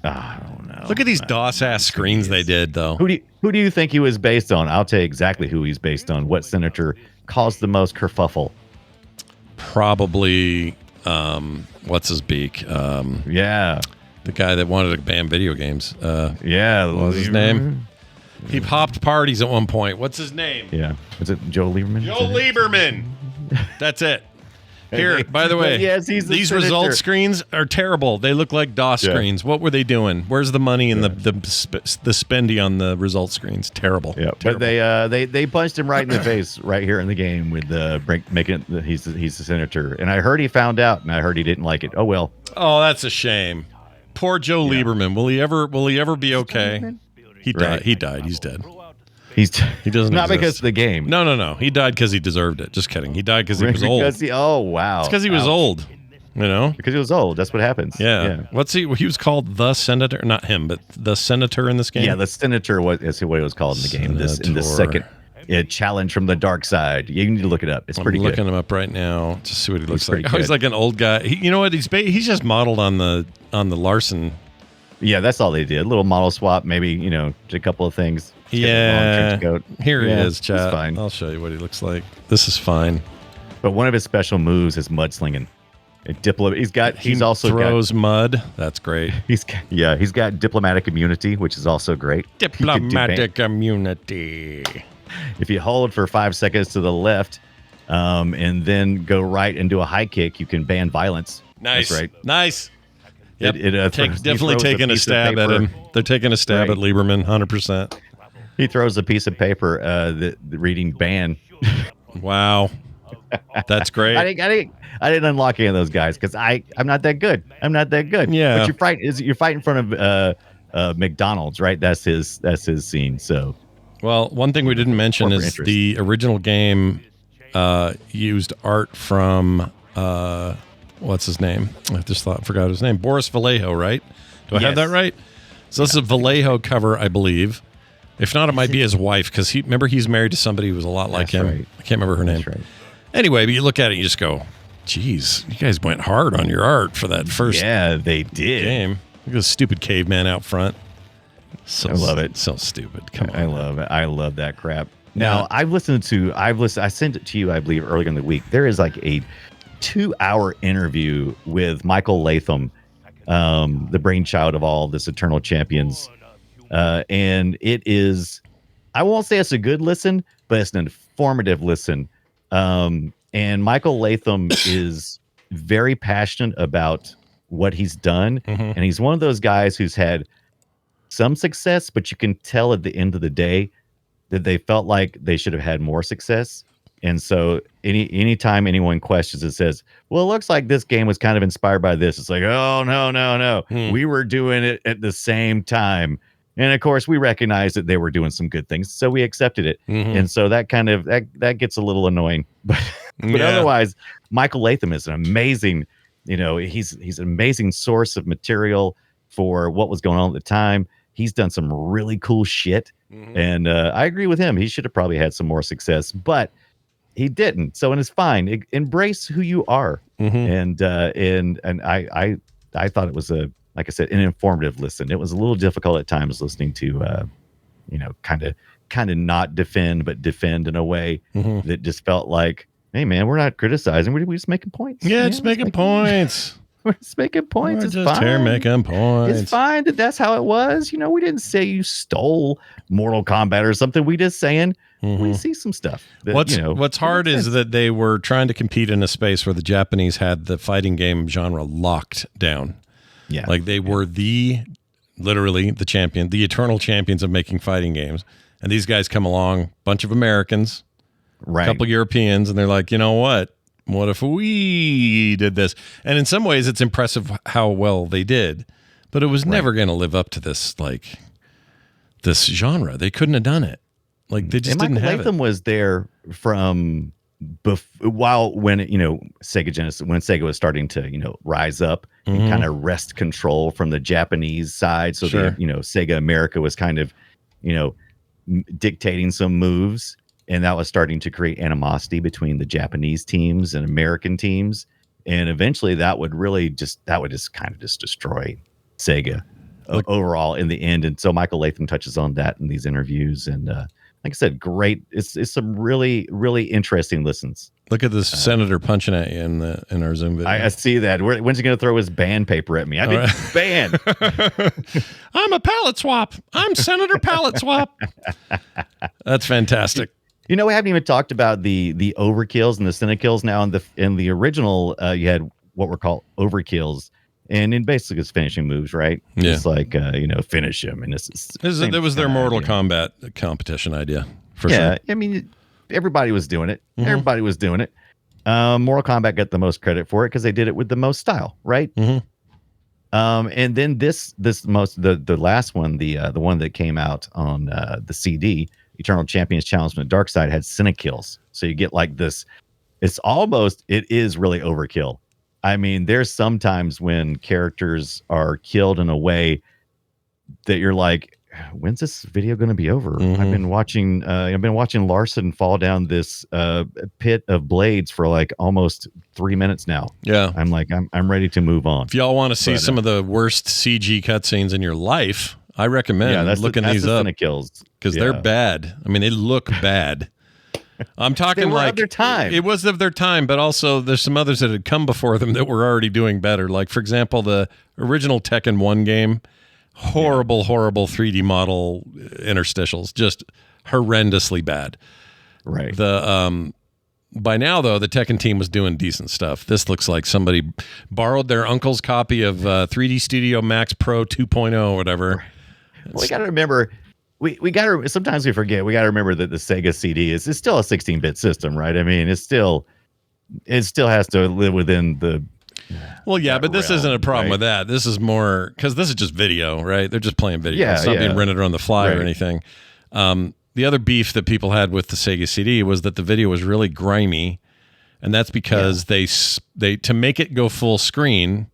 I don't know. Look at these DOS ass screens they did, though. Who do you think he was based on? I'll tell you exactly who he's based on. What senator caused the most kerfuffle? Probably, what's his beak? Yeah. The guy that wanted to ban video games. Yeah. What was his name? He popped parties at one point. What's his name? Yeah. Was it Joe Lieberman? Joe Lieberman. That's it. Here, by the way, yes, he's the these senator. result screens are terrible. They look like DOS screens. What were they doing? Where's the money and the spendy on the result screens? Terrible. Yeah, but they punched him right in the face right here in the game with making it, he's the senator, and I heard he found out, and I heard he didn't like it. Oh well. Oh, that's a shame. Poor Joe Lieberman. Will he ever be okay? He died. Right. He died. He's dead. He doesn't not exist. because of the game. No. He died because he deserved it. Just kidding. He died because he was old. Oh wow. It's because he was Ouch. old. You know. Because he was old. That's what happens. Yeah. What's he? He was called the Senator. Not him, but the Senator in this game. Yeah, the senator is what it was called in the game. In the second challenge from the dark side. You need to look it up. It's pretty I'm good. looking him up right now to see what he looks like. pretty Oh, he's good. like an old guy. You know what? He's just modeled on the Larson. Yeah, that's all they did. A little model swap, maybe, a couple of things. Just get the long Yeah. trench coat. Here he Yeah, is, chat. It's fine. I'll show you what he looks like. This is fine. But one of his special moves is mudslinging. He's also throws mud. That's great. he's got diplomatic immunity, which is also great. He can do Diplomatic immunity. if you hold for 5 seconds to the left, and then go right and do a high kick, you can ban violence. Nice. That's right. Nice. Yep. Definitely throws taking a piece of stab at paper. him. They're taking a stab Right. at Lieberman, 100%. He throws a piece of paper, the reading ban. Wow. That's great. I didn't unlock any of those guys because I'm not that good. Yeah. But you're fighting in front of McDonald's, right? That's his scene. So Well, one thing we didn't mention Corporate is interest. the original game used art from what's his name? I just forgot his name. Boris Vallejo, right? Do I have Yes. that right? So this is a Vallejo cover, I believe. If not, it might be his wife because he's married to somebody who was a lot like That's him. right. I can't remember her name. That's right. Anyway, but you look at it, and you just go, "Geez, you guys went hard on your art for that first Yeah, they did. game." Look at this stupid caveman out front. So I love it. So stupid. Come on. I love it. I love that crap. Now, I sent it to you, I believe, earlier in the week. There is like a 2-hour interview with Michael Latham, the brainchild of all this Eternal Champions. And it is, I won't say it's a good listen, but it's an informative listen. And Michael Latham is very passionate about what he's done. And he's one of those guys who's had some success, but you can tell at the end of the day that they felt like they should have had more success. And so anytime anyone questions it, says, well, it looks like this game was kind of inspired by this. It's like, oh, no. We were doing it at the same time. And of course, we recognized that they were doing some good things, so we accepted it. And so that kind of that gets a little annoying. But otherwise, Michael Latham is an amazing, he's an amazing source of material for what was going on at the time. He's done some really cool shit, and I agree with him. He should have probably had some more success, but he didn't. So, and it's fine. Embrace who you are. And I thought it was like I said, an informative listen. It was a little difficult at times listening to, kind of not defend, but defend in a way that just felt like, hey man, we're not criticizing. We're just making points. Yeah, just making points. We're just making points. We're It's just fine. here making points. It's fine that that's how it was. We didn't say you stole Mortal Kombat or something. We just saying we see some stuff. That, What's hard is that they were trying to compete in a space where the Japanese had the fighting game genre locked down. Yeah. Like they were literally the champion, the eternal champions of making fighting games. And these guys come along, bunch of Americans, Right. a couple Europeans, and they're like, you know what? What if we did this? And in some ways, it's impressive how well they did, but it was never going to live up to this genre. They couldn't have done it. Like they just didn't have Latham was there from when Sega Genesis, when Sega was starting to rise up and kind of wrest control from the Japanese side. So Sega America was kind of dictating some moves. And that was starting to create animosity between the Japanese teams and American teams. And eventually that would just kind of destroy Sega overall in the end. And so Michael Latham touches on that in these interviews. And like I said, great. It's some really, really interesting listens. Look at this senator punching at you in our Zoom video. I see that. When's he going to throw his band paper at me? I've been banned. I'm a pallet swap. I'm Senator Pallet Swap. That's fantastic. We haven't even talked about the overkills and the Syndicate now. In the original, you had what were called overkills, and in basically it's finishing moves, right? Yeah. It's like finish him, and It was their Mortal Kombat competition idea for sure. Yeah, I mean, everybody was doing it. Mm-hmm. Everybody was doing it. Mortal Kombat got the most credit for it because they did it with the most style, right? Mm-hmm. And then the last one, the one that came out on the CD. Eternal Champions Challenge from the Dark Side had Cynicills. So you get like this, it is really overkill. I mean, there's sometimes when characters are killed in a way that you're like, when's this video going to be over? Mm-hmm. I've been watching Larson fall down this pit of blades for like almost 3 minutes now. Yeah. I'm like, I'm ready to move on. If y'all want to see some of the worst CG cutscenes in your life, I recommend looking these up because they're bad. I mean, they look bad. I'm talking like of their time. It was of their time, but also there's some others that had come before them that were already doing better. Like, for example, the original Tekken 1 game, horrible 3D model interstitials, just horrendously bad. Right. By now, though, the Tekken team was doing decent stuff. This looks like somebody borrowed their uncle's copy of 3D Studio Max Pro 2.0 or whatever. Well, we got to remember, sometimes we forget, we got to remember that the Sega CD is still a 16-bit system, right? I mean, it still has to live within the. Well, yeah, but this isn't a problem with that. This is more, because this is just video, right? They're just playing video. It's not being rented on the fly or anything. The other beef that people had with the Sega CD was that the video was really grimy, and that's because they to make it go full screen,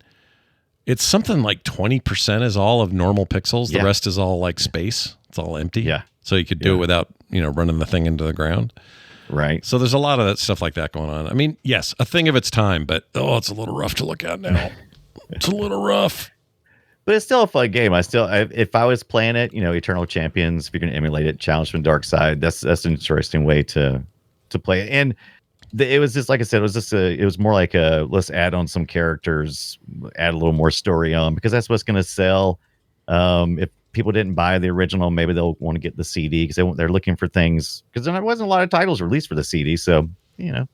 it's something like 20% is all of normal pixels. The rest is all like space. It's all empty. Yeah. So you could do it without, running the thing into the ground. Right. So there's a lot of that stuff like that going on. I mean, yes, a thing of its time, but it's a little rough to look at now. It's a little rough. But it's still a fun game. If I was playing it, Eternal Champions, if you're going to emulate it, Challenge from Dark Side, that's an interesting way to play it. And it was just, like I said, it was more like let's add on some characters, add a little more story on, because that's what's going to sell. If people didn't buy the original, maybe they'll want to get the CD because they're looking for things, because there wasn't a lot of titles released for the CD. So, it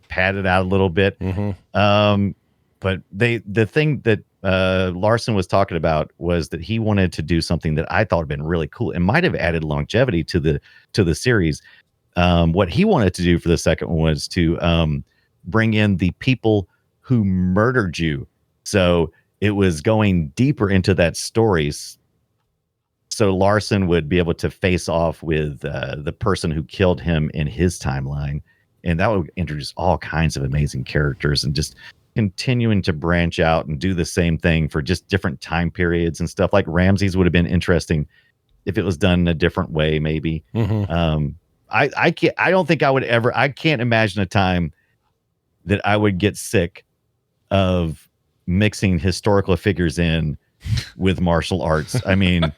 padded out a little bit. Mm-hmm. But the thing that Larson was talking about was that he wanted to do something that I thought had been really cool and might have added longevity to the series. What he wanted to do for the second one was to bring in the people who murdered you. So it was going deeper into that story. So Larson would be able to face off with the person who killed him in his timeline. And that would introduce all kinds of amazing characters and just continuing to branch out and do the same thing for just different time periods and stuff. Like Ramses would have been interesting if it was done in a different way, maybe. Mm-hmm. I can't imagine a time that I would get sick of mixing historical figures in with martial arts. I mean,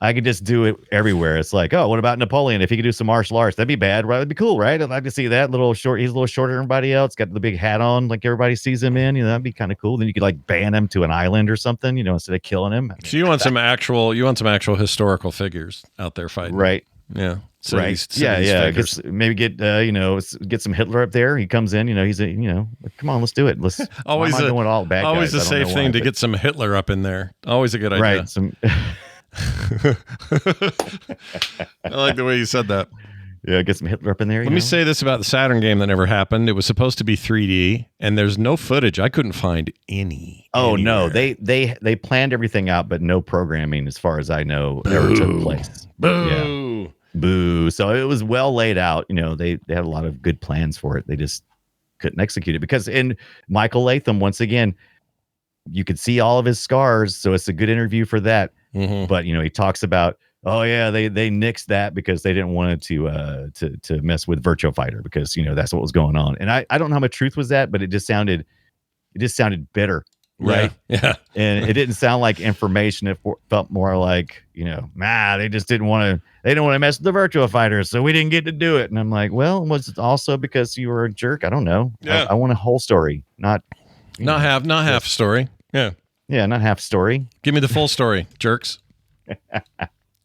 I could just do it everywhere. It's like, oh, what about Napoleon? If he could do some martial arts, that'd be bad, right? That'd be cool, right? I'd like to see that. He's a little shorter than everybody else. Got the big hat on, like everybody sees him in. That'd be kind of cool. Then you could like ban him to an island or something, instead of killing him. So you want some actual historical figures out there fighting, right? Yeah. Right. Yeah. Maybe get some Hitler up there. He comes in, come on, let's do it. Let's always doing all bad always guys? a safe thing to get some Hitler up in there. Always a good idea. Right. I like the way you said that. Yeah, get some Hitler up in there. Let me say this about the Saturn game that never happened. It was supposed to be 3D, and there's no footage. I couldn't find any. Oh anywhere. no, they planned everything out, but no programming, as far as I know, ever took place. Boo! Yeah. Boo! So it was well laid out. They had a lot of good plans for it. They just couldn't execute it because in Michael Latham, once again, you could see all of his scars, so it's a good interview for that. Mm-hmm. But he talks about, oh yeah, they nixed that because they didn't want it to mess with Virtua Fighter because that's what was going on. And I don't know how much truth was that, but it just sounded bitter, right? Yeah. And it didn't sound like information. It felt more like they just didn't want to mess with the Virtua Fighter, so we didn't get to do it. And I'm like, well, was it also because you were a jerk? I don't know. Yeah. I want a whole story, not half story. Yeah. Yeah, not half story. Give me the full story, jerks.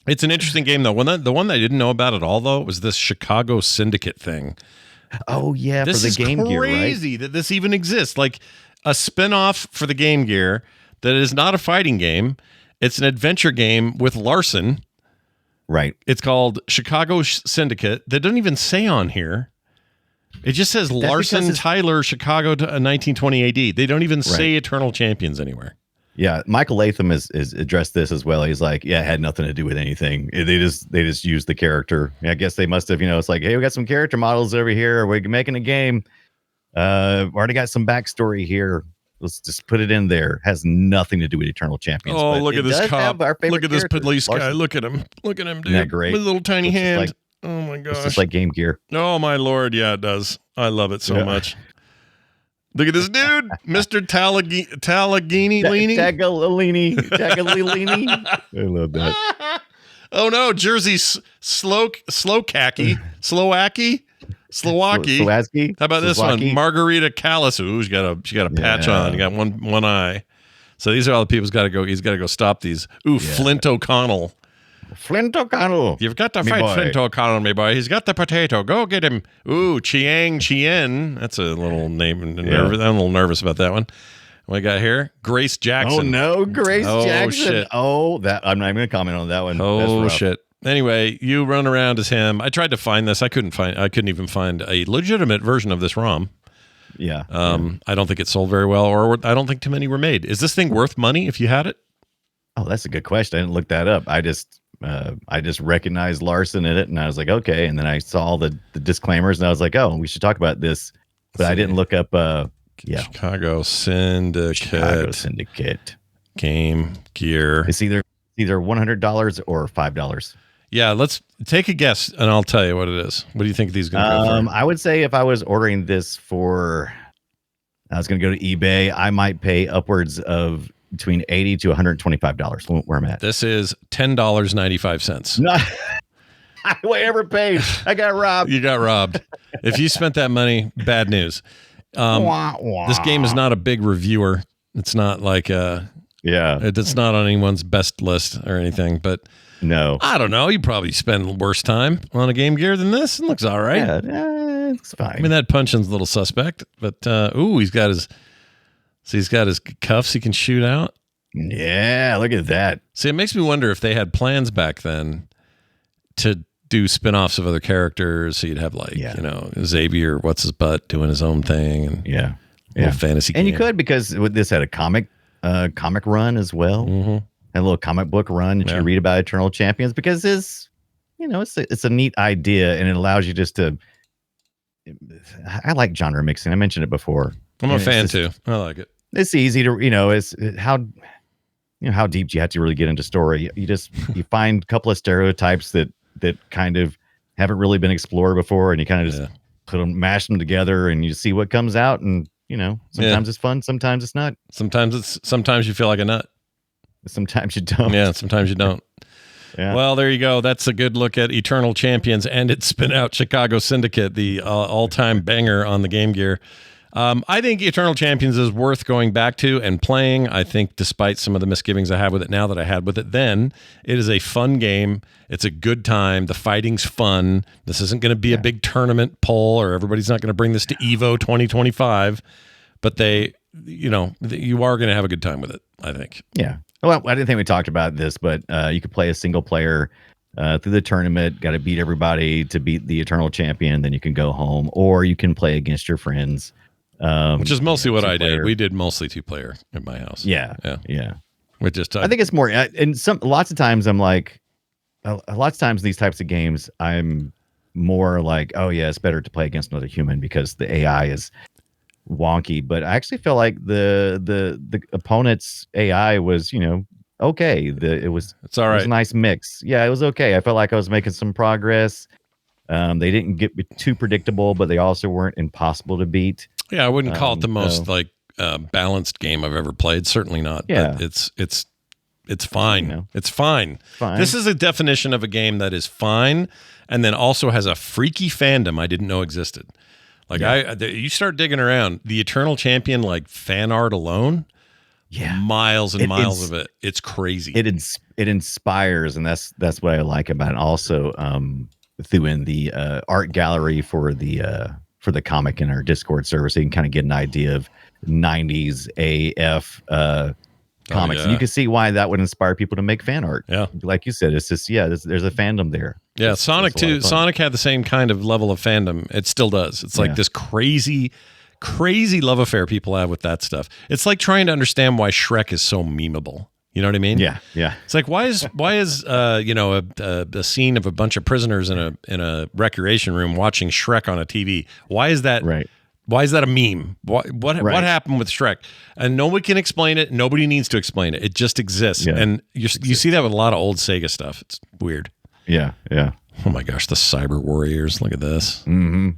It's an interesting game, though. The one that I didn't know about at all, though, was this Chicago Syndicate thing. Oh, yeah, this for the Game Gear, right? This is crazy that this even exists. Like a spinoff for the Game Gear that is not a fighting game. It's an adventure game with Larson. Right. It's called Chicago Syndicate. That doesn't even say on here. It just says Larson, Tyler, Chicago 1920 AD. They don't even say Eternal Champions anywhere. Yeah, Michael Latham has addressed this as well. He's like, yeah, it had nothing to do with anything. They just used the character. I guess they must have, it's like, hey, we got some character models over here. We're making a game. Already got some backstory here. Let's just put it in there. Has nothing to do with Eternal Champions. Oh, look at this cop. Look at this police guy. Larson. Look at him. Look at him, dude. Isn't that great? With a little tiny hand. Like, oh my gosh. It's just like Game Gear. Oh my Lord. Yeah, it does. I love it so much. Look at this dude, Mr. Tagliolini. Tagliolini. I love that. Oh no, Jersey Slowacki. How about this one? Margarita Callis. Ooh, she got a patch on. You got one eye. So these are all the people he's got to go stop these. Ooh, Flint O'Connell. You've got to fight Flint O'Connell, me boy. He's got the potato. Go get him. Ooh, Chiang Chien. That's a little name. I'm a little nervous about that one. What we got here? Grace Jackson. Oh no, Grace Jackson. Shit. Oh, that I'm not even gonna comment on that one. Oh shit. Anyway, you run around as him. I tried to find this. I couldn't even find a legitimate version of this ROM. Yeah. I don't think it sold very well, or I don't think too many were made. Is this thing worth money if you had it? Oh, that's a good question. I didn't look that up. I just recognized Larson in it, and I was like, okay. And then I saw the disclaimers, and I was like, oh, we should talk about this. But I didn't look up. Chicago Syndicate Game Gear. It's either $100 or $5. Yeah, let's take a guess, and I'll tell you what it is. What do you think these going to go for? I would say if I was ordering this I was going to go to eBay, I might pay upwards of between $80 to $125. Where I'm at. This is $10.95. No, I ever paid. I got robbed. You got robbed. If you spent that money, bad news. This game is not a big reviewer. It's not like it's not on anyone's best list or anything, but no, I don't know. You probably spend worse time on a Game Gear than this. It looks all right. Yeah, it's fine. I mean, that punching's a little suspect, but he's got his cuffs he can shoot out. Yeah, look at that. See, it makes me wonder if they had plans back then to do spin-offs of other characters. So you'd have Xavier, what's his butt, doing his own thing, and fantasy. And game. you could, because this had a comic run as well, a little comic book run that you read about Eternal Champions, because it's a neat idea, and it allows you just to. I like genre mixing. I mentioned it before. I'm a fan too. I like it. It's easy to it's how deep do you have to really get into story? You find a couple of stereotypes that kind of haven't really been explored before, and you kind of just mash them together, and you see what comes out, and sometimes it's fun, sometimes it's not. Sometimes you feel like a nut. Sometimes you don't. Yeah, sometimes you don't. Yeah. Well, there you go. That's a good look at Eternal Champions and its spin-out Chicago Syndicate, the all-time banger on the Game Gear. I think Eternal Champions is worth going back to and playing. I think despite some of the misgivings I have with it now that I had with it then, it is a fun game. It's a good time. The fighting's fun. This isn't going to be a big tournament poll, or everybody's not going to bring this to EVO 2025, but you are going to have a good time with it, I think. Yeah. Well, I didn't think we talked about this, but you could play a single player through the tournament. Got to beat everybody to beat the eternal champion. Then you can go home, or you can play against your friends. Which is mostly what I two-player. did. We did mostly 2-player at my house. Yeah. Yeah. We just I think it's more, and lots of times I'm like, lots of times these types of games, I'm more like, oh yeah, it's better to play against another human because the AI is wonky. But I actually feel like the opponent's AI was, okay. It's all It was right. a nice mix. Yeah, it was okay. I felt like I was making some progress. They didn't get too predictable, but they also weren't impossible to beat. Yeah, I wouldn't call it the most so- balanced game I've ever played. Certainly not. Yeah. But it's fine. It's fine. Fine. This is a definition of a game that is fine and then also has a freaky fandom I didn't know existed. Like you start digging around, the Eternal Champion like fan art alone, miles and miles of it. It's crazy. It inspires, and that's what I like about it. Also, threw in the art gallery for the comic in our Discord server, so you can kind of get an idea of 90s AF comics. yeah. And you can see why that would inspire people to make fan art. Yeah. Like you said, it's just there's a fandom there. Yeah, Sonic it's a lot too. of fun. Sonic had the same kind of level of fandom. It still does. It's like this crazy love affair people have with that stuff. It's like trying to understand why Shrek is so memeable. You know what I mean? Yeah. It's like why is a scene of a bunch of prisoners in a recreation room watching Shrek on a TV? Why is that? Right. Why is that a meme? What happened with Shrek? And nobody can explain it. Nobody needs to explain it. It just exists. Yeah. And you see that with a lot of old Sega stuff. It's weird. Yeah. Oh my gosh, the Cyber Warriors. Look at this. Mm-hmm.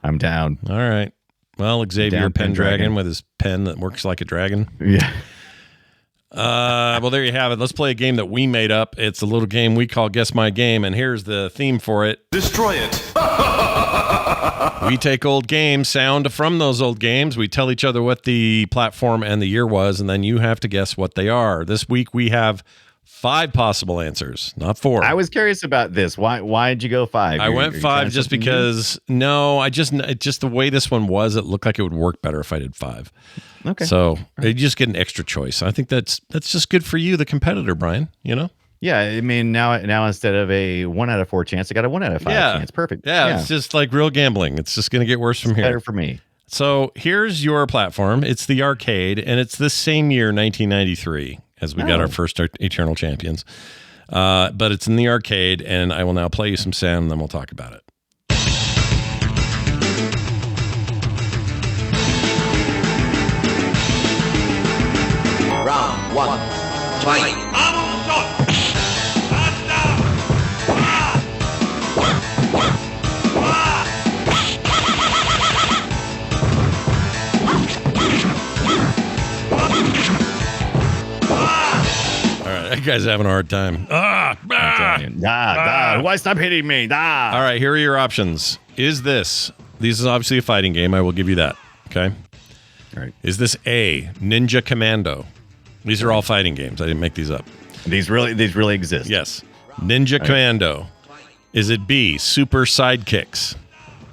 I'm down. All right. Well, Xavier Down Pendragon with his pen that works like a dragon. Yeah. Well, there you have it. Let's play a game that we made up. It's a little game we call Guess My Game, and here's the theme for it. Destroy it. We take old games, sound from those old games. We tell each other what the platform and the year was, and then you have to guess what they are. This week we have 5 possible answers, not 4. I was curious about this. Why did you go 5? I went 5 just because just the way this one was, it looked like it would work better if I did 5. Okay. So you just get an extra choice. I think that's just good for you, the competitor, Brian. You know? Yeah, I mean now instead of a 1 out of 4 chance, I got a 1 out of 5 chance. Perfect. Yeah, it's just like real gambling. It's just going to get worse from here. Better for me. So here's your platform. It's the arcade, and it's the same year, 1993, as we got our first Eternal Champions. But it's in the arcade, and I will now play you some sound, and then we'll talk about it. Round 1. Fight. That guy's having a hard time. Why stop hitting me? All right, here are your options. This is obviously a fighting game. I will give you that. Okay. All right. Is this A, Ninja Commando? These are all fighting games. I didn't make these up. These really exist. Yes. Ninja Commando. Is it B, Super Sidekicks?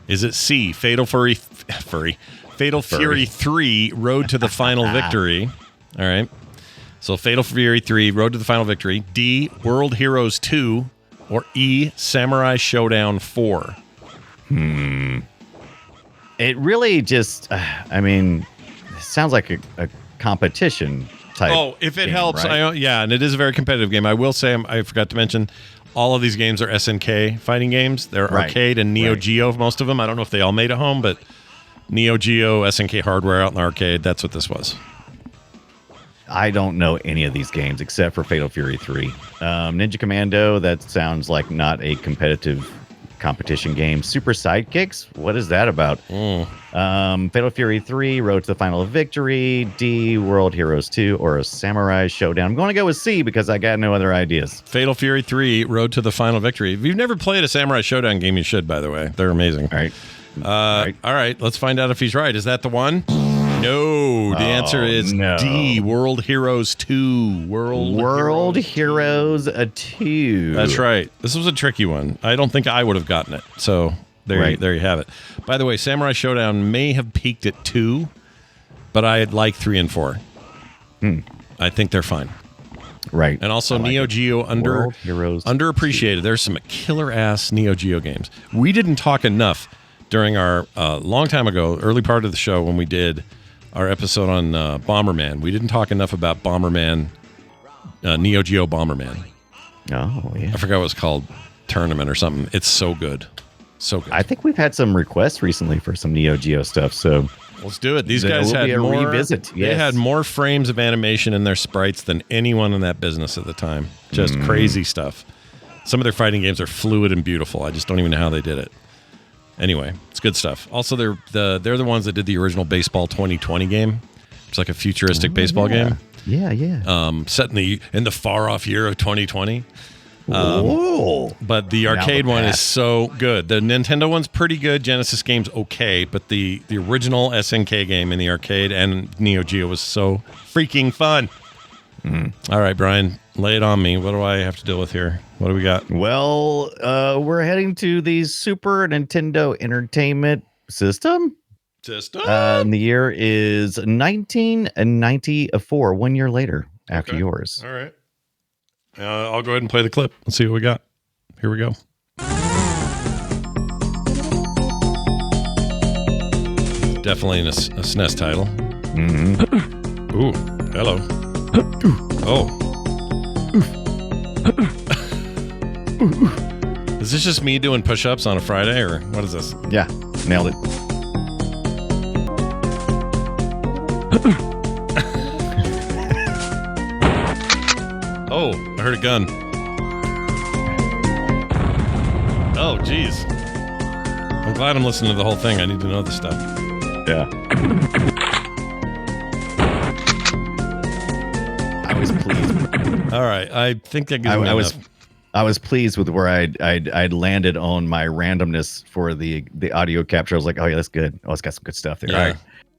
Is it C, Fatal Fury 3, Road to the Final Victory? All right. So Fatal Fury 3, Road to the Final Victory. D, World Heroes 2. Or E, Samurai Showdown 4. It really just, it sounds like a competition type. Oh, if it game, helps. right? And it is a very competitive game. I will say, I forgot to mention, all of these games are SNK fighting games. They're arcade and Neo Geo, most of them. I don't know if they all made it home, but Neo Geo, SNK hardware out in the arcade, that's what this was. I don't know any of these games except for Fatal Fury 3. Ninja Commando, that sounds like not a competitive competition game. Super Sidekicks, what is that about? Fatal Fury 3, Road to the Final Victory. D, World Heroes 2, or a Samurai Showdown. I'm going to go with C because I got no other ideas. Fatal Fury 3, Road to the Final Victory. If you've never played a Samurai Showdown game, you should, by the way. They're amazing. All right. All right, let's find out if he's right. Is that the one? No, the answer is no. D, World Heroes 2. World Heroes 2. That's right. This was a tricky one. I don't think I would have gotten it. So there you have it. By the way, Samurai Showdown may have peaked at 2, but I like 3 and 4. I think they're fine. Right. And also I like Neo it. Geo World Heroes underappreciated. There's some killer ass Neo Geo games. We didn't talk enough during our long time ago, early part of the show when we did our episode on Bomberman. We didn't talk enough about Bomberman, Neo Geo Bomberman. Oh, yeah. I forgot what it's called, Tournament or something. It's so good. So good. I think we've had some requests recently for some Neo Geo stuff, so Let's do it. These there guys will had be a more revisit. They Yes. had more frames of animation in their sprites than anyone in that business at the time. Just crazy stuff. Some of their fighting games are fluid and beautiful. I just don't even know how they did it. Anyway, it's good stuff. Also, they're the ones that did the original Baseball 2020 game. It's like a futuristic baseball game. Yeah. Set in the far off year of 2020. Whoa. But the arcade one is so good. The Nintendo one's pretty good. Genesis game's okay, but the original SNK game in the arcade and Neo Geo was so freaking fun. All right, Brian, lay it on me. What do I have to deal with here? What do we got? Well, we're heading to the Super Nintendo Entertainment System. And the year is 1994, 1 year later after yours. All right. I'll go ahead and play the clip. Let's see what we got. Here we go. Definitely a SNES title. Mm-hmm. Ooh, hello. Oh. Is this just me doing push-ups on a Friday, or what is this? Yeah, nailed it. Oh, I heard a gun. Oh, geez. I'm glad I'm listening to the whole thing. I need to know this stuff. Yeah. I was pleased. All right, I think that gives me enough. I was pleased with where I'd landed on my randomness for the audio capture. I was like, oh yeah, that's good. Oh, it's got some good stuff there. Yeah.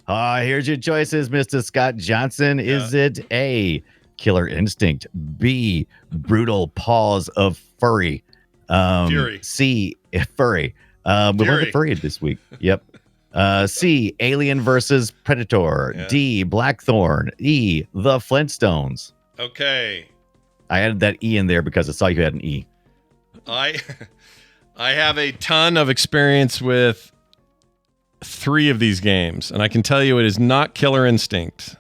All right. Here's your choices, Mr. Scott Johnson. Yeah. Is it A, Killer Instinct, B, Brutal Paws of Furry, Fury, C, Furry. We learned the furry this week. Yep. C, Alien versus Predator, yeah. D, Blackthorn, E, The Flintstones. Okay. I added that E in there because I saw you had an E. I have a ton of experience with 3 of these games, and I can tell you it is not Killer Instinct.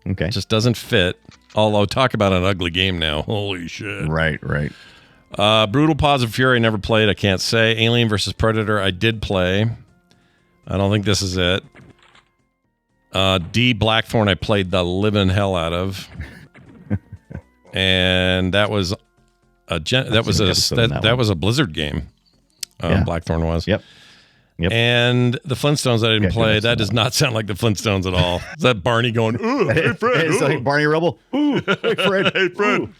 Okay. It just doesn't fit. Although, talk about an ugly game now. Holy shit. Right. Brutal Paws of Fury, I never played. I can't say. Alien versus Predator, I did play. I don't think this is it. D, Blackthorn, I played the living hell out of. And that was a Blizzard game. Yeah. Blackthorn was. Yep. And the Flintstones I didn't play. That does not sound like the Flintstones at all. Is that Barney going, ooh, hey Fred? It's like Barney Rubble. Ooh, hey Fred. Hey Fred.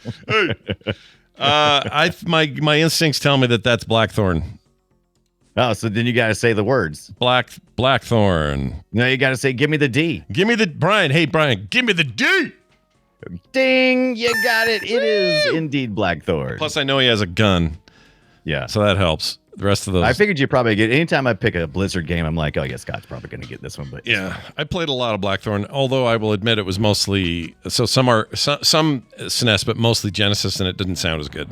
Hey. My instincts tell me that's Blackthorn. Oh, so then you got to say the words. Blackthorn. No, you got to say, give me the D. Give me the Brian. Hey Brian, give me the D. Ding! You got it. It is indeed Blackthorn. Plus, I know he has a gun. Yeah. So that helps. The rest of those. I figured you probably get. Anytime I pick a Blizzard game, I'm like, oh, yeah, Scott's probably going to get this one. But yeah, I played a lot of Blackthorn, although I will admit it was mostly. So some SNES, but mostly Genesis, and it didn't sound as good.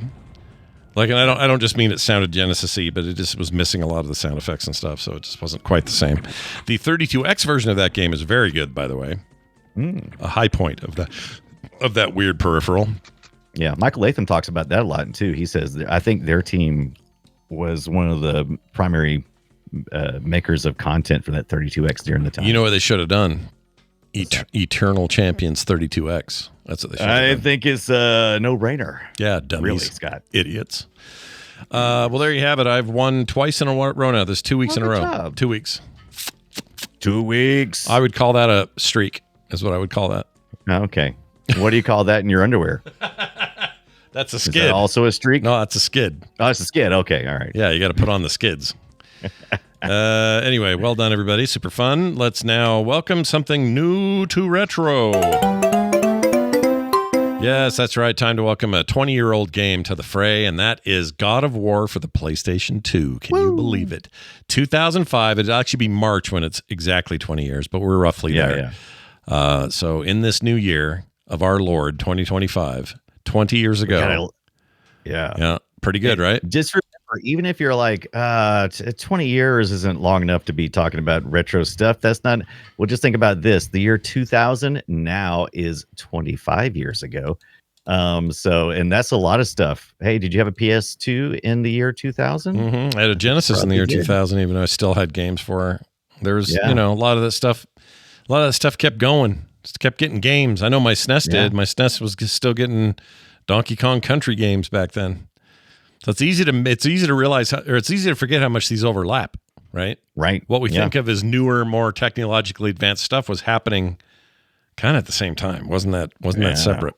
Like, and I don't just mean it sounded Genesis-y, but it just was missing a lot of the sound effects and stuff, so it just wasn't quite the same. The 32X version of that game is very good, by the way. A high point of that weird peripheral. Yeah, Michael Latham talks about that a lot too. He says I think their team was one of the primary makers of content for that 32X during the time. You know what they should have done? Eternal Champions 32X. That's what they should have done. I think it's a no-brainer. Yeah, dummies. Really, Scott. Idiots. Well, there you have it. I've won twice in a row now. There's 2 weeks in a row. Job. 2 weeks. 2 weeks. I would call that a streak, is what I would call that. Okay. What do you call that in your underwear? That's a Is skid. that also a streak? No, that's a skid. Oh, it's a skid. Okay, all right. Yeah, you got to put on the skids. Anyway, well done, everybody. Super fun. Let's now welcome something new to retro. Yes, that's right. Time to welcome a 20-year-old game to the fray, and that is God of War for the PlayStation 2. Can you believe it? 2005. It'll actually be March when it's exactly 20 years, but we're roughly there. Yeah. So in this new year of our Lord, 2025, 20 years ago. Yeah. Pretty good, right? Just remember, even if you're like, 20 years isn't long enough to be talking about retro stuff. That's not, well, just think about this. The year 2000 now is 25 years ago. And that's a lot of stuff. Hey, did you have a PS2 in the year 2000? Mm-hmm. I had a Genesis in the year 2000, even though I still had games for her. There's, a lot of that stuff kept going. Just kept getting games. I know my SNES did. My SNES was still getting Donkey Kong Country games back then. So it's easy to realize, it's easy to forget how much these overlap, right? Right. What we think of as newer, more technologically advanced stuff was happening kind of at the same time. Wasn't that separate?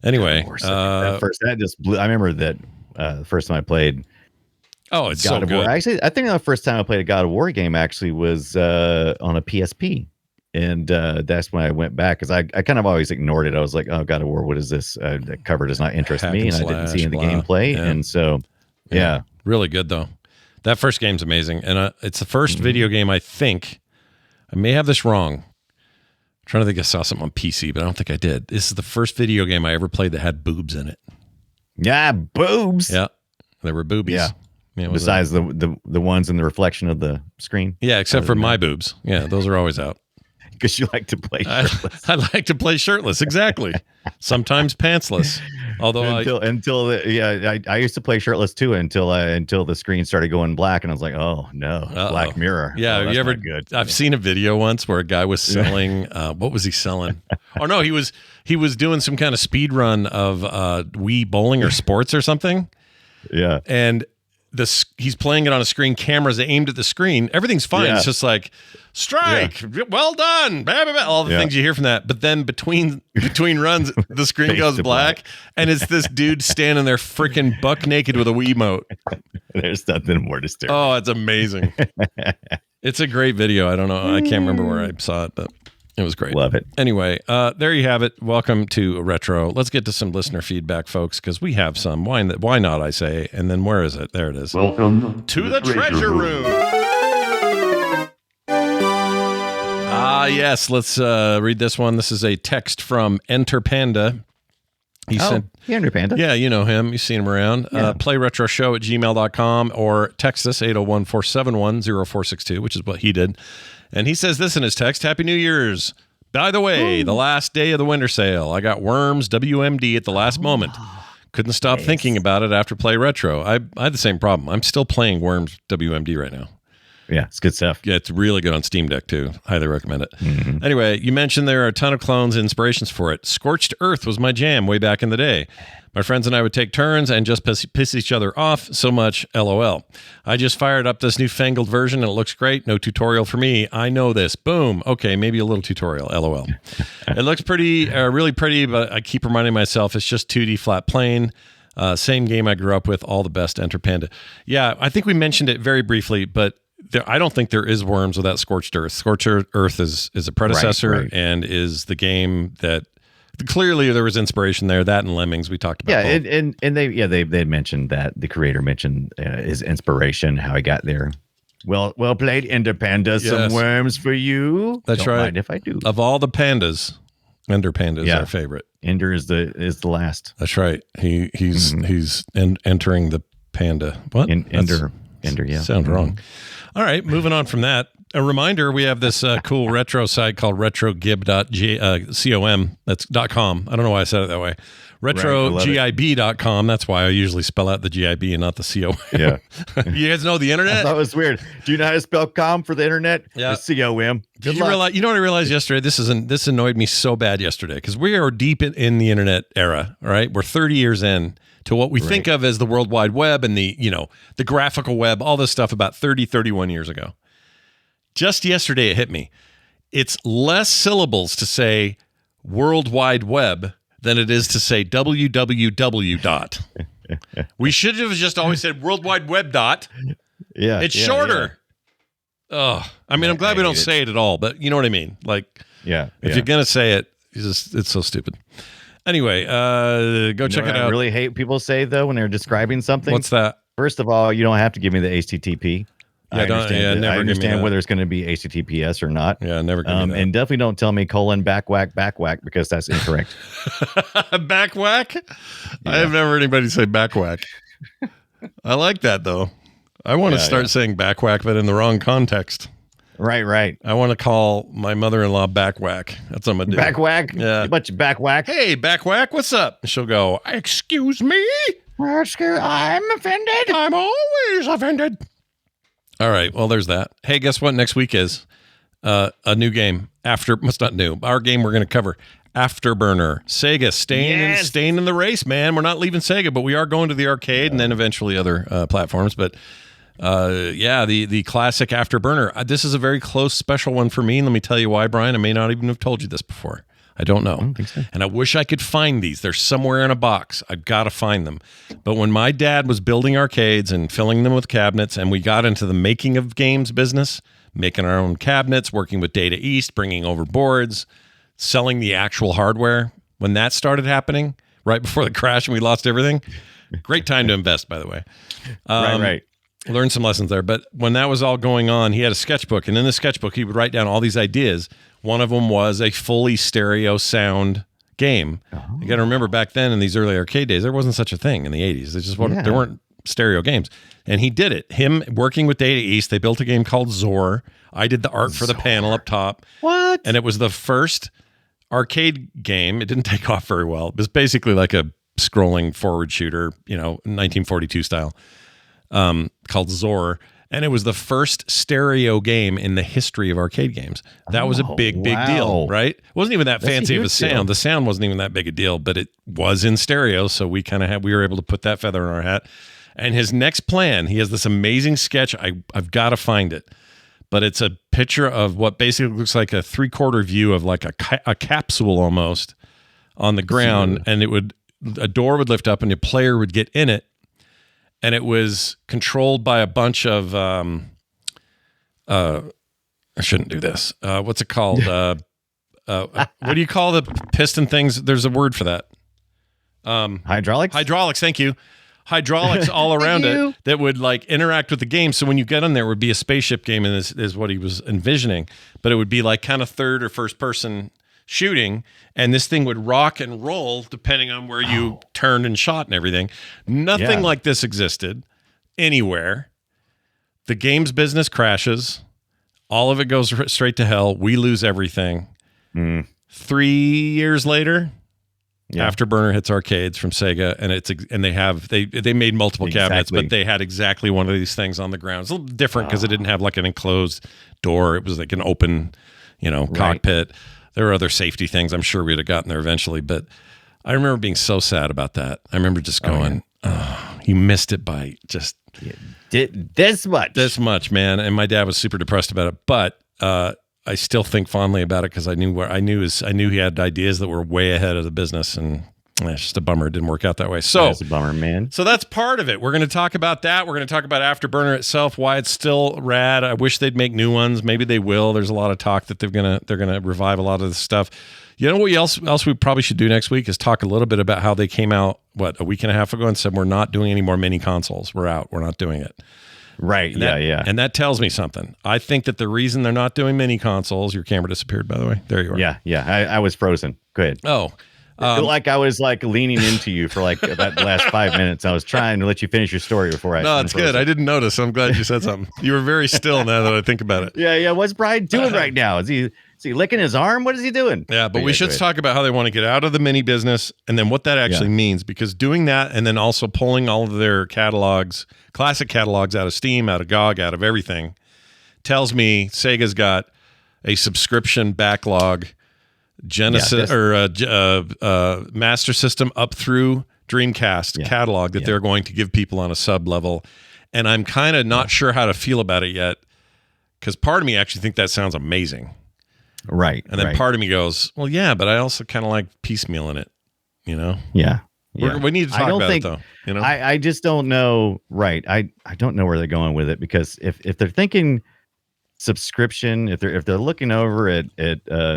Anyway, that just blew. I remember that the first time I played. Oh, it's God so of War. good. Actually, I think the first time I played a God of War game actually was on a PSP. And that's when I went back because I kind of always ignored it. I was like, oh, God of War, what is this? The cover does not interest me. And I didn't see any of the gameplay. Yeah. And so, yeah. Really good, though. That first game's amazing. And it's the first video game, I think. I may have this wrong. I'm trying to think I saw something on PC, but I don't think I did. This is the first video game I ever played that had boobs in it. Yeah, boobs. Yeah. There were boobies. Yeah. Besides the ones in the reflection of the screen. Yeah, except for my boobs. Yeah, those are always out. Because you like to play shirtless. I like to play shirtless, exactly. Sometimes pantsless. Although I used to play shirtless too until the screen started going black, and I was like, oh no, Black Mirror. Yeah, that's you ever? Not good. I've seen a video once where a guy was selling. What was he selling? Oh no, he was doing some kind of speed run of Wii bowling or sports or something. Yeah, and he's playing it on a screen. Cameras aimed at the screen. Everything's fine. Yeah. It's just like strike. Yeah. Well done. Blah, blah, blah. All the things you hear from that. But then between runs, the screen goes black, and it's this dude standing there freaking buck naked with a Wiimote. There's nothing more disturbing. Oh, it's amazing. It's a great video. I don't know. I can't remember where I saw it, but it was great. Love it. Anyway, there you have it. Welcome to Retro. Let's get to some listener feedback, folks, because we have some. Why not, I say. And then where is it? There it is. Welcome to the treasure room. Yes. Let's read this one. This is a text from Enter Panda. He sent, Enter Panda. Yeah, you know him. You've seen him around. Yeah. PlayRetroShow@gmail.com or text us 801-471-0462, which is what he did. And he says this in his text: Happy New Year's. By the way, the last day of the winter sale, I got Worms WMD at the last moment. Couldn't stop thinking about it after Play Retro. I had the same problem. I'm still playing Worms WMD right now. Yeah, it's good stuff. Yeah, it's really good on Steam Deck, too. Highly recommend it. Mm-hmm. Anyway, you mentioned there are a ton of clones and inspirations for it. Scorched Earth was my jam way back in the day. My friends and I would take turns and just piss each other off so much, LOL. I just fired up this newfangled version, and it looks great. No tutorial for me. I know this. Boom. Okay, maybe a little tutorial, LOL. It looks pretty, really pretty, but I keep reminding myself it's just 2D flat plane. Same game I grew up with. All the best, Enter Panda. Yeah, I think we mentioned it very briefly, but I don't think there is Worms without Scorched Earth. Scorched Earth is a predecessor and is the game that clearly there was inspiration there. That and Lemmings we talked about. Yeah, and they mentioned that the creator mentioned his inspiration, how he got there. Well played, Ender Panda. Yes. Some worms for you. That's Don't right. Mind if I do. Of all the pandas, Ender Panda is our favorite. Ender is the last. That's right. He's entering the panda. What? Ender. Yeah. Sounds wrong. All right, moving on from that. A reminder, we have this cool retro site called retrogib.com. That's .com. I don't know why I said it that way. RetroGIB.com. That's why I usually spell out the GIB and not the COM. Yeah. You guys know the internet? I thought it was weird. Do you know how to spell com for the internet? Yeah. It's COM. Did you realize? You know what I realized yesterday? This annoyed me so bad yesterday because we are deep in the internet era, right? We're 30 years in to what we think of as the World Wide Web and the graphical web, all this stuff about 31 years ago. Just yesterday, it hit me. It's less syllables to say World Wide Web than it is to say www dot. We should have just always said World Wide Web dot. Yeah. It's shorter. Yeah. Oh, I mean, I'm glad we don't say it at all, but you know what I mean? Like, if you're going to say it, it's so stupid. Anyway, go check it out. I really hate people say, though, when they're describing something. What's that? First of all, you don't have to give me the HTTP. I understand, never I give me understand that. whether it's going to be HTTPS or not. Yeah, never give me that. And definitely don't tell me back whack because that's incorrect. Back whack? I have never heard anybody say back whack. I like that though. I want to start saying back whack, but in the wrong context. Right. I want to call my mother-in-law back whack. That's what I'm gonna do. Back whack? Yeah. A bunch of back whack. Hey, back whack, what's up? She'll go, excuse me? I'm offended. I'm always offended. All right. Well, there's that. Hey, guess what? Next week is a new game. It's not new. Our game we're going to cover. Afterburner. Sega staying in the race, man. We're not leaving Sega, but we are going to the arcade and then eventually other platforms. But the classic Afterburner. This is a very close special one for me. And let me tell you why, Brian. I may not even have told you this before. I don't know. I don't think so. And I wish I could find these. They're somewhere in a box. I've got to find them. But when my dad was building arcades and filling them with cabinets, and we got into the making of games business, making our own cabinets, working with Data East, bringing over boards, selling the actual hardware, when that started happening, right before the crash and we lost everything, great time to invest, by the way. Right. Learned some lessons there. But when that was all going on, he had a sketchbook. And in the sketchbook, he would write down all these ideas. One of them was a fully stereo sound game. You got to remember back then in these early arcade days, there wasn't such a thing in the 80s. There weren't stereo games. And he did it. Him working with Data East, they built a game called Zor. I did the art for the panel up top. What? And it was the first arcade game. It didn't take off very well. It was basically like a scrolling forward shooter, 1942 style, called Zor. And it was the first stereo game in the history of arcade games. That was a big deal, right? It wasn't even that fancy of a sound. Deal. The sound wasn't even that big a deal, but it was in stereo. So we were able to put that feather in our hat. And his next plan, he has this amazing sketch. I've got to find it, but it's a picture of what basically looks like a 3/4 view of like a capsule almost on the ground. And a door would lift up and a player would get in it. And it was controlled by a bunch of, I shouldn't do this. What's it called? What do you call the piston things? There's a word for that. Hydraulics? Hydraulics, thank you. Hydraulics all around it that would like interact with the game. So when you get in there, it would be a spaceship game, and this is what he was envisioning. But it would be like kind of third or first person shooting, and this thing would rock and roll depending on where you turned and shot and everything. Nothing like this existed anywhere. The games business crashes. All of it goes straight to hell. We lose everything. 3 years later, Afterburner hits arcades from Sega, and they made multiple cabinets, but they had exactly one of these things on the ground. It's a little different because it didn't have like an enclosed door. It was like an open, cockpit. There were other safety things. I'm sure we'd have gotten there eventually, but I remember being so sad about that. I remember just going, you missed it by just this much, man. And my dad was super depressed about it, but I still think fondly about it because I knew he had ideas that were way ahead of the business, and it's just a bummer it didn't work out that way. So that's a bummer, man. So that's part of it. We're going to talk about that. We're going to talk about Afterburner itself, why it's still rad. I wish they'd make new ones. Maybe they will. There's a lot of talk that they're going to revive a lot of this stuff. You know what else we probably should do next week is talk a little bit about how they came out a week and a half ago and said we're not doing any more mini consoles. We're out. We're not doing it. Right. And And that tells me something. I think that the reason they're not doing mini consoles, your camera disappeared, by the way. There you are. Yeah. I was frozen. Go ahead. Oh. I was like leaning into you for like about the last 5 minutes. I was trying to let you finish your story before I. No, it's good. I didn't notice. I'm glad you said something. You were very still now that I think about it. Yeah. What's Brian doing right now? Is he licking his arm? What is he doing? Yeah, but we should talk about how they want to get out of the mini business and then what that actually means, because doing that and then also pulling all of their catalogs, classic catalogs out of Steam, out of GOG, out of everything, tells me Sega's got a subscription backlog. Genesis Master System up through Dreamcast catalog that they're going to give people on a sub level, and I'm kind of not sure how to feel about it yet, because part of me actually think that sounds amazing, right? And then part of me goes, well, yeah, but I also kind of like piecemealing it, Yeah. We need to talk about it though. I just don't know. Right. I don't know where they're going with it, because if they're thinking subscription, if they're looking over at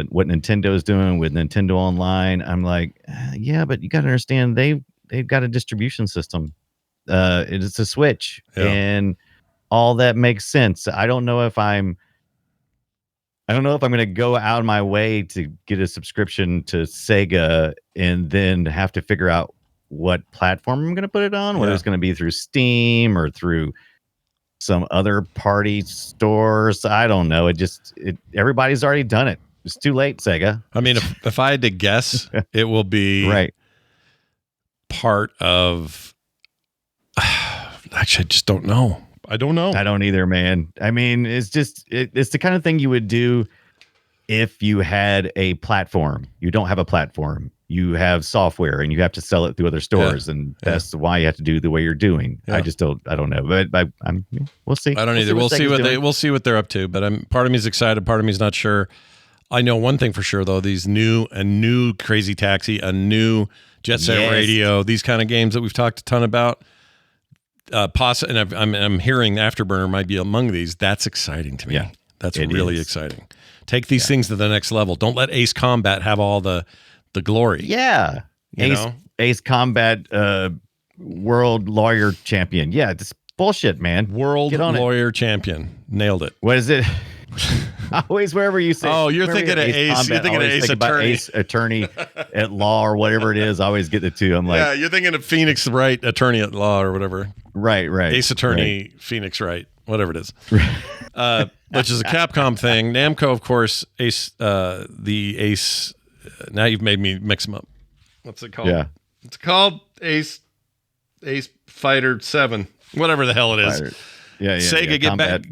what Nintendo's doing with Nintendo Online, I'm like, yeah, but you got to understand they've got a distribution system. It's a Switch, and all that makes sense. I don't know if I'm going to go out of my way to get a subscription to Sega and then have to figure out what platform I'm going to put it on, whether it's going to be through Steam or through some other party stores. I don't know. Everybody's already done it. It's too late, Sega. I mean, if I had to guess, it will be right. part of. Actually, I just don't know. I don't know. I don't either, man. I mean, it's the kind of thing you would do if you had a platform. You don't have a platform. You have software, and you have to sell it through other stores, and that's why you have to do the way you're doing. Yeah. I don't know, but we'll see. I don't either. We'll see what they're up to. But part of me is excited. Part of me is not sure. I know one thing for sure, though: a new Crazy Taxi, a new Jet Set Radio, these kind of games that we've talked a ton about. And I'm hearing Afterburner might be among these. That's exciting to me. Yeah, that's really exciting. Take these things to the next level. Don't let Ace Combat have all the glory. Yeah, Ace Combat World Lawyer Champion. Yeah, this bullshit, man. World Lawyer Champion. Nailed it. What is it? Always wherever you say. Oh, you're thinking of Ace. Combat, you're thinking of Ace Attorney. Ace Attorney at Law or whatever it is. I always get the two. I'm like, yeah, you're thinking of Phoenix Wright Attorney at Law or whatever. Right. Ace Attorney, right. Phoenix Wright, whatever it is. Which is a Capcom thing. Namco, of course, the Ace. Now you've made me mix them up. What's it called? Yeah. It's called Ace Fighter 7. Whatever the hell it is. Fighter. Yeah. Sega,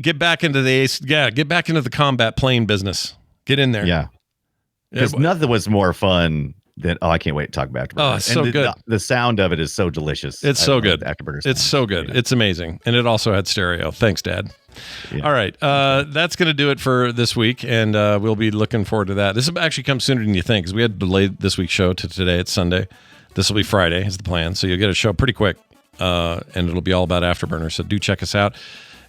get back into the Ace. Yeah, get back into the combat plane business. Get in there. Yeah. Because nothing was more fun than I can't wait to talk about Afterburner. Oh, it's so good. The sound of it is so delicious. It's so good. Afterburner. It's so good. Yeah. It's amazing. And it also had stereo. Thanks, Dad. Yeah. All right. That's going to do it for this week, and we'll be looking forward to that. This will actually come sooner than you think, because we had delayed this week's show to today. It's Sunday. This will be Friday is the plan. So you'll get a show pretty quick, and it'll be all about Afterburner. So do check us out.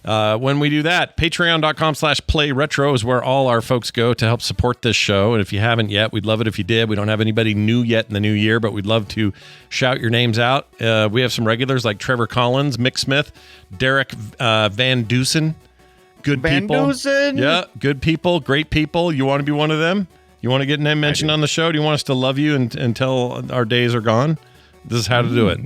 When we do that, patreon.com/playretro is where all our folks go to help support this show. And if you haven't yet, we'd love it if you did. We don't have anybody new yet in the new year, but we'd love to shout your names out. We have some regulars like Trevor Collins, Mick Smith, Derek Van Dusen. Good people. Yeah, good people, great people. You want to be one of them? You want to get name mentioned on the show? Do you want us to love you until our days are gone? This is how to do it.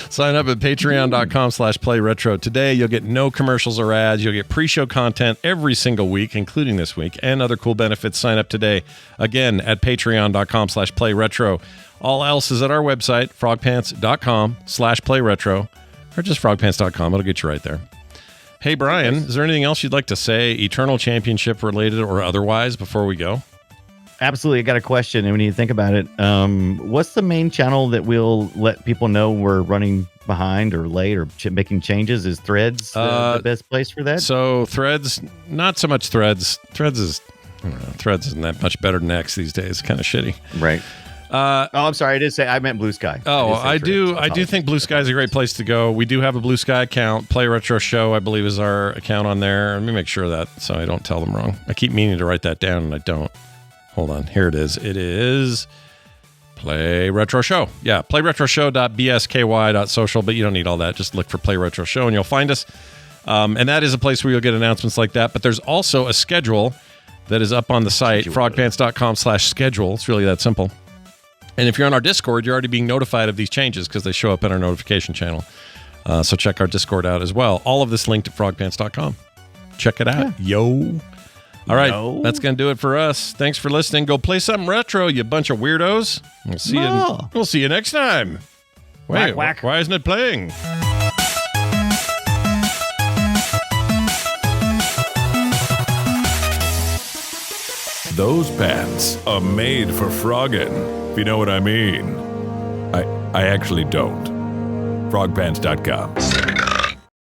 Sign up at patreon.com/playretro. Today, you'll get no commercials or ads. You'll get pre-show content every single week, including this week, and other cool benefits. Sign up today, again, at patreon.com/playretro. All else is at our website, frogpants.com/playretro, or just frogpants.com. It'll get you right there. Hey, Brian, is there anything else you'd like to say, Eternal Championship related or otherwise, before we go? Absolutely. I got a question, and when you think about it, what's the main channel that we'll let people know we're running behind or late or making changes? Is Threads the best place for that? So Threads, not so much Threads. Threads isn't that much better than X these days. Kind of shitty. Right. I'm sorry. I meant Blue Sky. I do think Blue Sky is a great place to go. We do have a Blue Sky account. Play Retro Show, I believe, is our account on there. Let me make sure of that so I don't tell them wrong. I keep meaning to write that down, and I don't. Hold on. Here it is. It is Play Retro Show. Yeah, playretroshow.bsky.social, but you don't need all that. Just look for Play Retro Show, and you'll find us. And that is a place where you'll get announcements like that. But there's also a schedule that is up on the site, frogpants.com/schedule. It's really that simple. And if you're on our Discord, you're already being notified of these changes because they show up in our notification channel. So check our Discord out as well. All of this linked at frogpants.com. Check it out. Yeah. Yo. All right, that's going to do it for us. Thanks for listening. Go play something retro, you bunch of weirdos. We'll see you next time. Wait, whack. Why isn't it playing? Those pants are made for frogging, if you know what I mean. I actually don't. Frogpants.com.